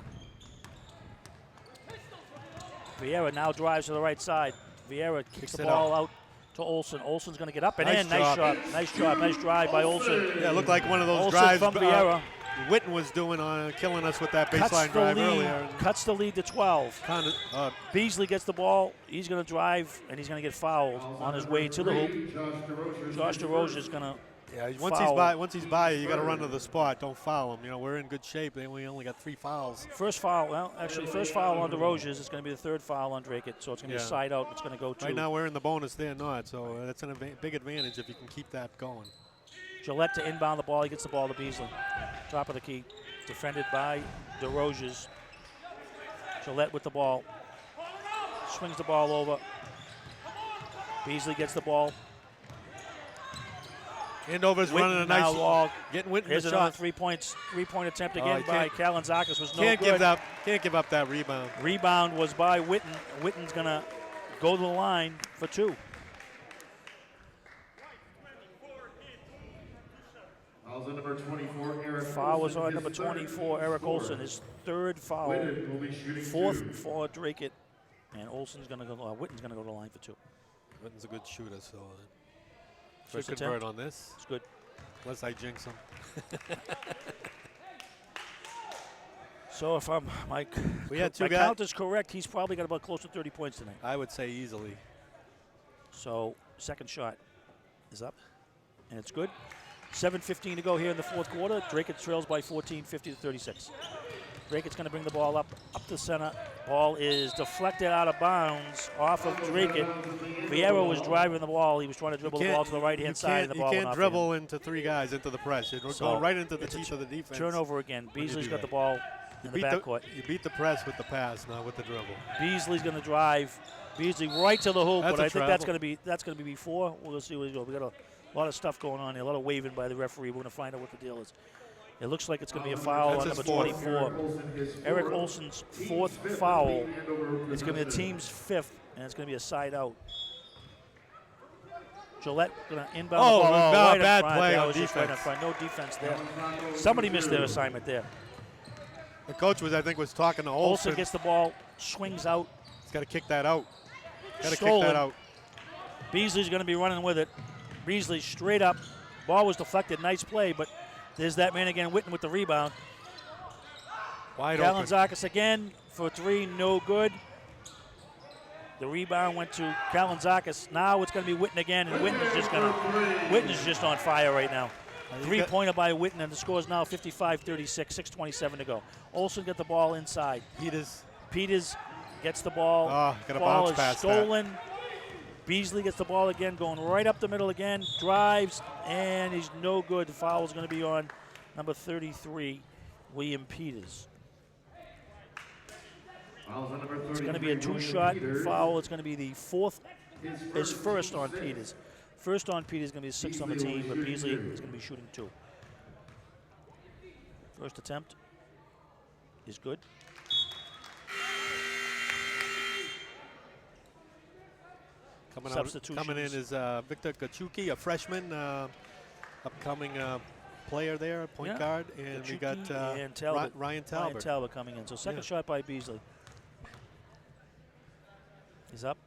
Vieira now drives to the right side. Vieira kicks the ball out to Olson. Olson's going to get up and in. Nice shot. Nice drive by Olson. Yeah, it looked like one of those Olson drives from Vieira. Witten was doing killing us with that baseline drive earlier. Cuts the lead to 12. Beasley gets the ball. He's going to drive, and he's going to get fouled on his way to the hoop. Josh DeRoche is going to once he's by you, got to run to the spot. Don't foul him. We're in good shape. We only got 3 fouls. First foul on DeRoche is going to be the third foul on Drake. So it's going to be a side out. It's going to go to. Right now we're in the bonus. They're not. So that's a big advantage if you can keep that going. Gillette to inbound the ball. He gets the ball to Beasley. Top of the key. Defended by DeRoches. Gillette with the ball. Swings the ball over. Beasley gets the ball. Andover's running a nice log. Getting Witten Here's the another shot. three-point attempt again by Kalinzakis. Was no good. Can't give up that rebound. Rebound was by Witten. Witten's going to go to the line for 2. Number 24, Eric foul was on number 24, Eric Olson. His third foul, fourth for Drake. And Olson's going to go. Witten's going to go to the line for 2. Witten's a good shooter, so first convert attempt on this. It's good. Unless I jinx him. So if my count is correct, he's probably got about close to 30 points tonight. I would say easily. So second shot is up, and it's good. 7:15 to go here in the fourth quarter. Drake trails by 14, 50-36. Drake's going to bring the ball up the center. Ball is deflected out of bounds off of Drake. Vieira was driving the ball. He was trying to dribble the ball to the right-hand side. You can't dribble into 3 guys into the press. You're going right into the teeth of the defense. Turnover again. Beasley's got the ball in the backcourt. You beat the press with the pass, not with the dribble. Beasley's going to drive. Beasley right to the hoop, but I think that's going to be before. We'll see where we go. We got a lot of stuff going on here, a lot of waving by the referee. We're going to find out what the deal is. It looks like it's going to be a foul on number 24. Eric Olson's 4th foul. It's going to be the team's 5th, and it's going to be a side out. Gillette going to inbound the ball. Right bad play on defense. Right in front. No defense there. Somebody missed their assignment there. The coach was talking to Olson. Olson gets the ball, swings out. He's got to kick that out. Beasley's going to be running with it. Beasley straight up. Ball was deflected. Nice play, but there's that man again, Witten with the rebound. Wide open. Kalinzakis again for 3, no good. The rebound went to Kalinzakis. Now it's going to be Witten again, and Witten's just on fire right now. Three-pointer by Witten, and the score is now 55-36, 6:27 to go. Olsen got the ball inside. Peters gets the ball. Oh, got a ball bounce is pass stolen. Beasley gets the ball again, going right up the middle again, drives, and he's no good. The foul is going to be on number 33, William Peters. It's going to be a two-shot foul. It's going to be the first on Peters. First on Peters is going to be the sixth on the team, but Beasley is going to be shooting two. First attempt is good. Coming in is Victor Gachuki, a freshman, upcoming player there, point guard, and we got and Talbot. Ryan Talbot. Ryan Talbot coming in. So second shot by Beasley. He's up,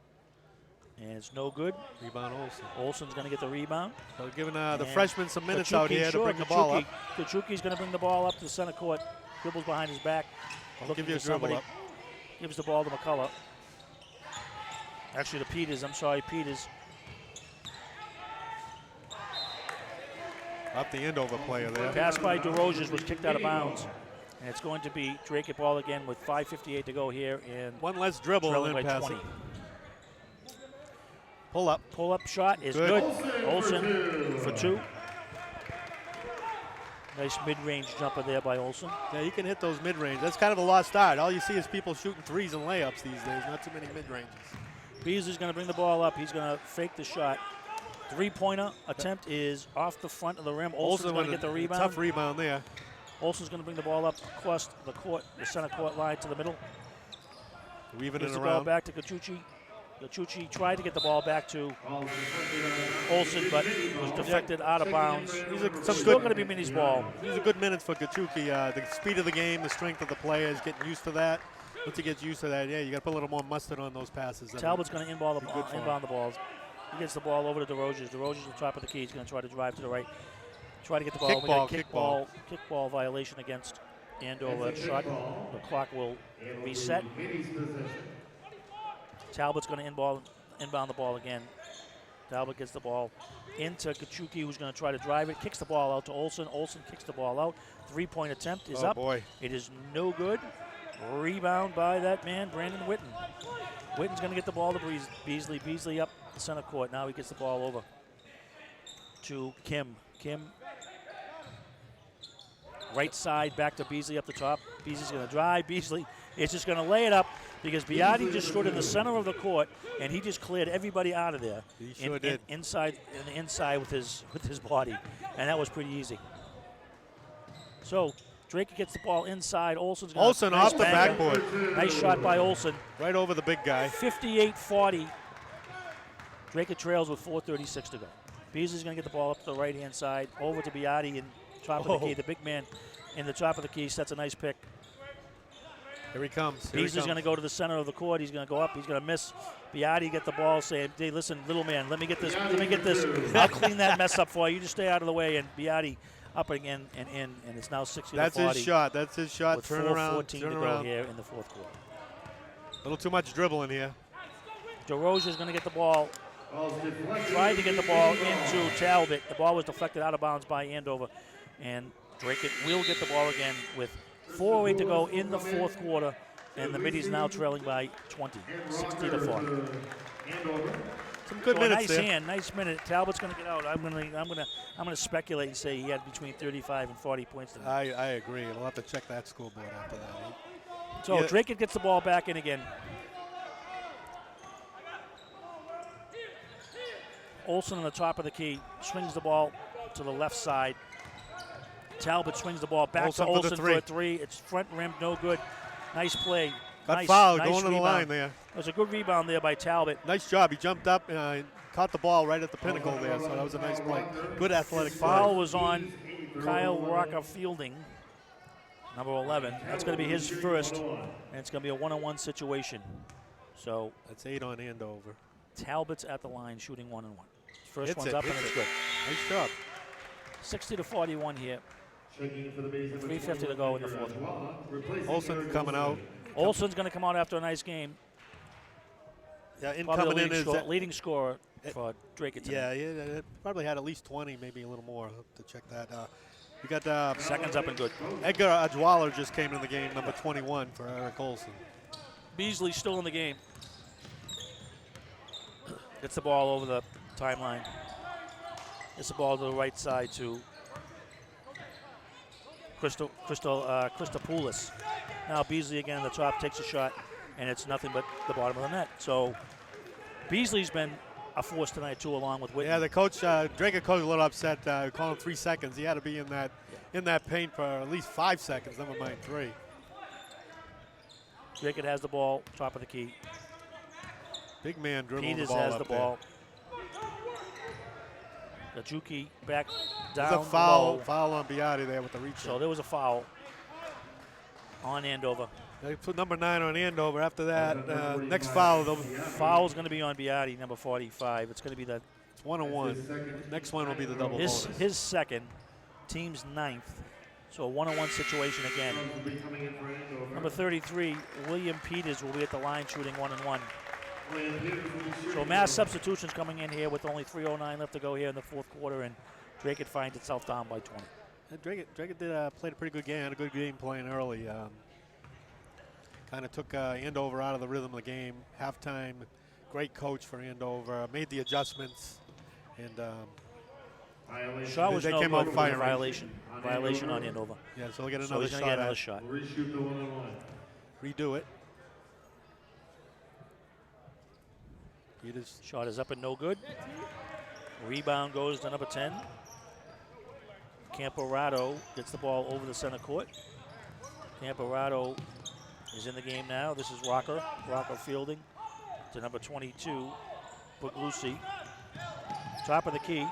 and it's no good. Rebound Olsen. Olsen's going to get the rebound. So giving the freshman some minutes out here to bring the ball up. Gachuki's going to bring the ball up to the center court. Dribbles behind his back. I'll give you a dribble up. Gives the ball to McCullough. Actually, to Peters. I'm sorry, Peters. Up the Andover player there. Pass by DeRozes was kicked out of bounds. And it's going to be Drake at ball again with 5:58 to go here. And one less dribble and then pass 20. it. Pull up. Pull-up shot is good. Olsen for two. Nice mid-range jumper there by Olsen. Yeah, you can hit those mid-range. That's kind of a lost art. All you see is people shooting threes and layups these days, not too many mid-ranges. Beasley's going to bring the ball up. He's going to fake the shot. Three-pointer attempt is off the front of the rim. Olsen's going to get the rebound. Tough rebound there. Olsen's going to bring the ball up across the court, the center court line to the middle. Weaving Gives it the around. ball back to Gachuchi. Gachuchi tried to get the ball back to Olsen, but was deflected out of bounds. Still going to be Minnie's ball. These are good minutes for Gachuki. The speed of the game, the strength of the players, getting used to that. Once he gets used to that, yeah, you got to put a little more mustard on those passes. Talbot's going to inbound the balls. He gets the ball over to DeRozes. DeRozes on top of the key. He's going to try to drive to the right. Try to get the ball. Kickball violation against Andover. Shot. The clock will reset. Talbot's going to inbound the ball again. Talbot gets the ball into Gachuki, who's going to try to drive it. Kicks the ball out to Olsen. Olsen kicks the ball out. Three-point attempt is up. Boy. It is no good. Rebound by that man, Brandon Witten. Witten's going to get the ball to Beasley. Beasley up the center court. Now he gets the ball over to Kim. Kim, right side, back to Beasley up the top. Beasley's going to drive. Beasley is just going to lay it up because Biati just stood in the center of the court and he just cleared everybody out of there. He sure did. Inside with his body, and that was pretty easy. So Drake gets the ball inside. Olsen off the backboard. Nice shot by Olsen. Right over the big guy. 58-40. Drake trails with 4:36 to go. Beasley's going to get the ball up to the right-hand side, over to Biati in top of the key. The big man in the top of the key sets a nice pick. Here he comes. Beasley's going to go to the center of the court. He's going to go up. He's going to miss. Biati get the ball, saying, "Hey, listen, little man, let me get this. I'll clean that mess up for you. You just stay out of the way." And Biati up again and in, and it's now 60-40. That's his shot. That's his shot. With Turn around. 4:14 to go here in the fourth quarter. A little too much dribbling here. DeRozes going to get the ball. Tried to get the ball into Talbot. The ball was deflected out of bounds by Andover. And Drake will get the ball again with 4:08 to go in the fourth quarter. And the Middies now trailing by 20, 60-40. Some good minutes there. Nice minute. Talbot's going to get out. I'm going to speculate and say he had between 35 and 40 points tonight. I agree. We'll have to check that scoreboard after that. So Drake gets the ball back in again. Olsen on the top of the key swings the ball to the left side. Talbot swings the ball back to Olsen for a three. It's front rim, no good. Nice play. Got fouled going to the line there. It was a good rebound there by Talbot. Nice job. He jumped up and caught the ball right at the pinnacle there, so that was a nice play. Good athletic play. Foul was on Kyle Rocker Fielding, number 11. That's going to be his first, and it's going to be a one-on-one situation. So that's 8 on Andover. Talbot's at the line shooting 1-on-1. First one's up and it's good. Nice job. 60-41 here. 3:50 to go in the fourth quarter. Olsen coming out. Olsen's going to come out after a nice game. Yeah, probably incoming the in is leading scorer for Drake tonight. yeah, it probably had at least 20, maybe a little more. I'll have to check that. We got Seconds up and good. Edgar Ajwaler just came in the game, number 21 for Eric Olson. Beasley still in the game. Gets the ball over the timeline. Gets the ball to the right side to Christopoulos. Now Beasley again at the top takes a shot, and it's nothing but the bottom of the net. So Beasley's been a force tonight too, along with Whitney. Yeah, the coach, Draker coach, a little upset. Calling 3 seconds. He had to be in that paint for at least 5 seconds. Never mind 3. Drake has the ball, top of the key. Big man dribbling Peters the ball has up the there. ball. Gajuki back There's down a foul low. foul on Beati there with the reach. So there was a foul on Andover. They put number 9 on Andover. After that, next foul, Foul's going to be on Beati, number 45. It's going to be the it's 1-on-1. Next one will be the double bonus. his second, team's 9th. So a 1-on-1 situation again. Number 33, William Peters will be at the line shooting 1-on-1. So mass substitutions coming in here with only 3:09 left to go here in the fourth quarter, and Drake finds itself down by 20. Drake played a pretty good game. Had a good game playing early. Kind of took Andover out of the rhythm of the game. Halftime, great coach for Andover. Made the adjustments, and Shot was they no came good out with a firing. violation on Andover. Yeah, so we'll get So another he's going to shot. get another At shot. Reshoot the 1-on-1. redo it. Peters. Shot is up and no good. Rebound goes to number 10. Camporado gets the ball over the center court. Camporado is in the game now. This is Rocker fielding to number 22, Puglisi. Top of the key.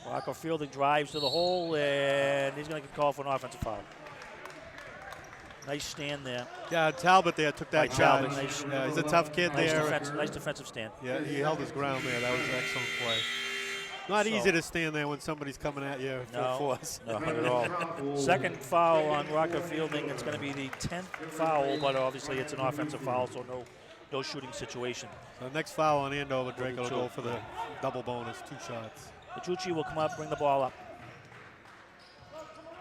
Rocker fielding, drives to the hole, and he's going to get called for an offensive foul. Nice stand there. Yeah, Talbot there took that By charge. Talbot, nice. Yeah, he's a tough kid Nice, there. nice defensive stand. Yeah, he held his ground there. That was an excellent play. Not easy to stand there when somebody's coming at you full force. No, not at all. Second foul on Rocker fielding. It's going to be the 10th foul, but obviously it's an offensive foul, so no shooting situation. So next foul on Andover, Drake will go for the double bonus, 2 shots. Gajucci will come up, bring the ball up.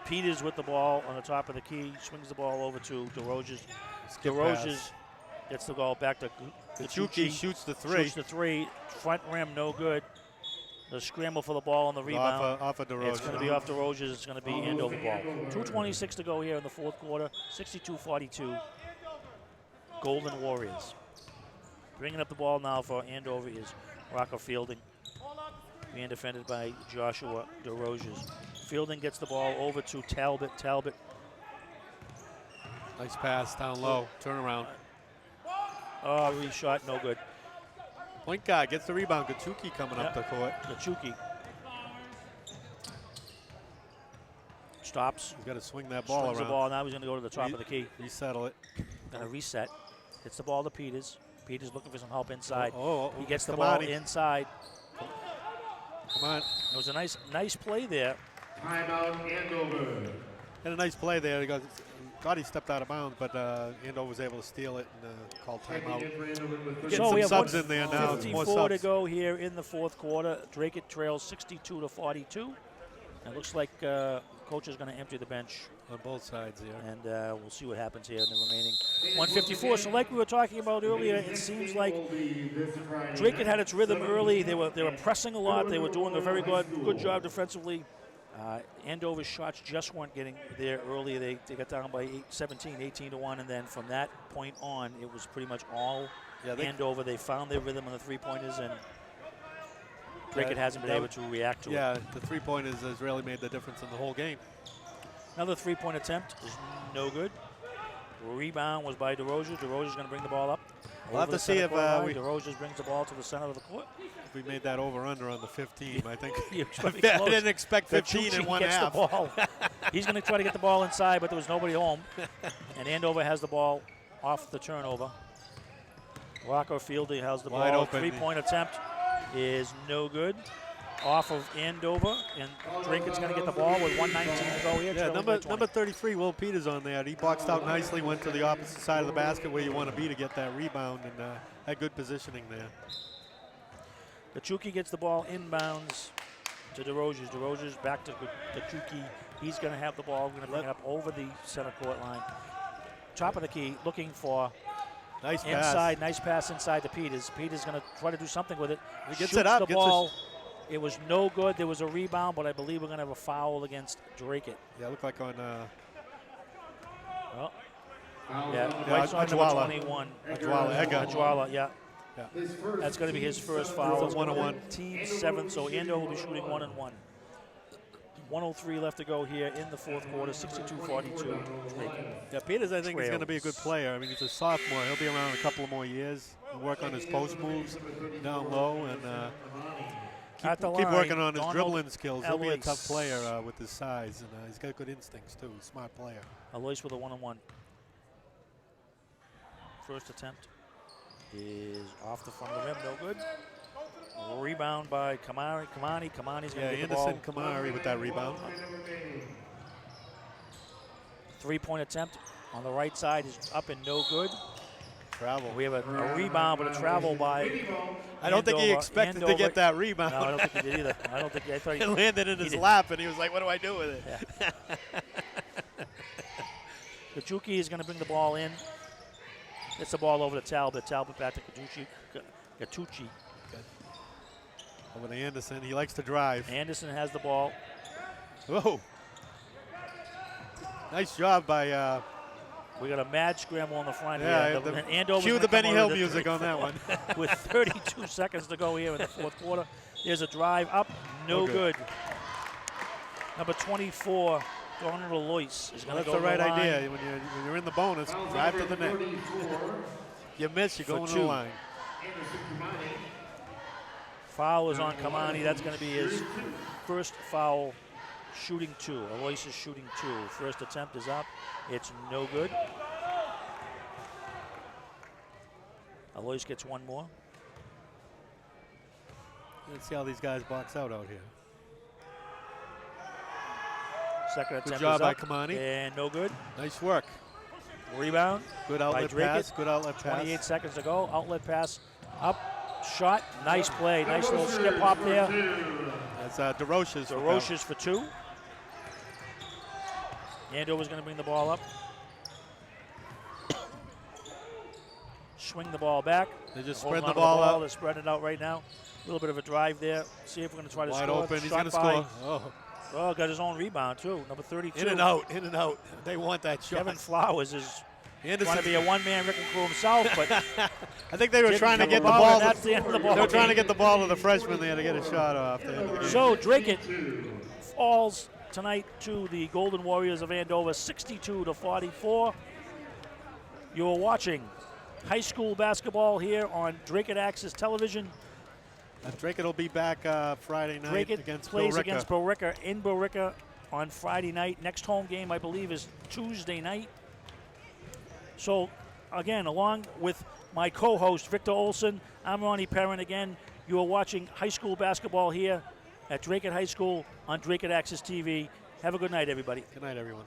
Peters with the ball on the top of the key, swings the ball over to DeRozes. DeRozes gets the ball back to Gajucci. Shoots the 3. Shoots the 3, front rim, no good. The scramble for the ball on the rebound. Off of DeRozes. It's going to be off DeRozes. It's going to be Andover ball. 2:26 to go here in the fourth quarter. 62-42. Golden Warriors. Bringing up the ball now for Andover is Rocker fielding. Being defended by Joshua DeRozes. Fielding gets the ball over to Talbot. Talbot. Nice pass down low. Turnaround. Oh, reshot, no good. Point guard gets the rebound. Gachuki coming up the court. Gachuki. Stops. He's got to swing that ball Swings around. the ball. Now he's going to go to the top of the key. Resettle it. Going to reset. Hits the ball to Peters. Peters looking for some help inside. Oh, he gets the come ball on, inside. Come on. It was a nice play there. Timeout Andover. Had a nice play there. He thought he stepped out of bounds, but Andover was able to steal it and call timeout. Getting So some we have subs in there now. It's more 54 to subs. go here in the fourth quarter. Drake trails 62-42. It looks like coach is going to empty the bench. On both sides here. And we'll see what happens here in the remaining 154. So like we were talking about earlier, it seems like Drake had its rhythm early. They were pressing a lot. They were doing a very good job defensively. Andover's shots just weren't getting there early. They got down by 18-1, and then from that point on, it was pretty much all Andover. They found their rhythm on the three-pointers, and Drake hasn't been able to react to it. Yeah, the three-pointers has really made the difference in the whole game. Another three-point attempt is no good. Rebound was by DeRozes. DeRozes going to bring the ball up. We'll have to see if DeRozes brings the ball to the center of the court. If we made that over/under on the 15, I think. I I didn't expect 15 in one half. The ball. He's going to try to get the ball inside, but there was nobody home. And Andover has the ball off the turnover. Rocco Fielding has the Wide ball. open. Three-point attempt is no good. off of Andover, and Drake's going to get the ball with 1:19 to go here. Yeah, trailing by 20. number 33, Will Peters on there. He boxed out nicely, went to the opposite side of the basket where you want to be to get that rebound, and had good positioning there. Kachuki gets the ball inbounds to DeRozes. DeRozes back to Kachuki. He's going to have the ball. Going to bring it up over the center court line. Top of the key, looking for nice inside. Pass. Nice pass inside to Peters. Peters going to try to do something with it. He gets Shoots it up. the ball. It was no good. There was a rebound, but I believe we're going to have a foul against Drake. Yeah, looked like on. Well, yeah, yeah, White's on number 21. Ajwala, yeah. That's going to be his first foul. It's a 1-on-1. Team 7, so Andover will be shooting 1-1. 1:03 left to go here in the fourth quarter, 62-42. Yeah, Peters, I think, is going to be a good player. I mean, he's a sophomore. He'll be around a couple of more years. He'll work on his post moves down low and keep working on his dribbling skills. He'll be a tough player with his size, and he's got good instincts, too. Smart player. Alois with a 1-on-1. First attempt is off the front of the rim, no good. Rebound by Kamani's going to get the ball. Anderson Kamari with that rebound. 3-point attempt on the right side is up and no good. Travel. We have a rebound, but a travel by I don't think he expected to get that rebound. No, I don't think he did either. I thought it landed in his lap, and he was like, what do I do with it? Yeah. Kachuki is going to bring the ball in. Gets the ball over to Talbot. Talbot back to Katucci. Over to Anderson. He likes to drive. Anderson has the ball. Whoa. Nice job by... we got a mad scramble on the front here. Cue the Benny Hill music on that one. With 32 seconds to go here in the fourth quarter. There's a drive up. No good. Number 24, Donald Alois is going to go to the line. That's the right line. idea. When you're in the bonus, drive to the net. You miss, you go in the line. Foul is on Kamani. That's going to be his first foul, shooting 2. Alois is shooting 2. First attempt is up. It's no good. Alois gets one more. Let's see how these guys box out here. Second attempt good job is by up, Kamani. and no good. Nice work. Rebound. Good outlet pass. Good outlet pass. 28 seconds to go. Outlet pass up. Shot. Nice play. Nice little skip hop there. That's DeRozes. DeRozes for 2. Andover's going to bring the ball up. Swing the ball back. They just spread the ball out. They're spreading it out right now. A little bit of a drive there. See if we're going to try to Wide score. open. He's going to score. Oh, got his own rebound, too. Number 32. In and out. In and out. They want that shot. Kevin Flowers is Anderson. trying to be a one-man wrecking crew himself, but I think they were trying to get the ball. That's the end of the ball. They were trying to get the ball to the freshman there to get a shot off. So Drake falls tonight to the Golden Warriors of Andover, 62-44. You're watching high school basketball here on Drake Access Television. Drake will be back Friday night Drake against plays Billerica. against Billerica in Billerica on Friday night. Next home game, I believe, is Tuesday night. So, again, along with my co-host, Victor Olson, I'm Ronnie Perrin. Again, you are watching high school basketball here at Drake High School on Drake Access TV. Have a good night, everybody. Good night, everyone.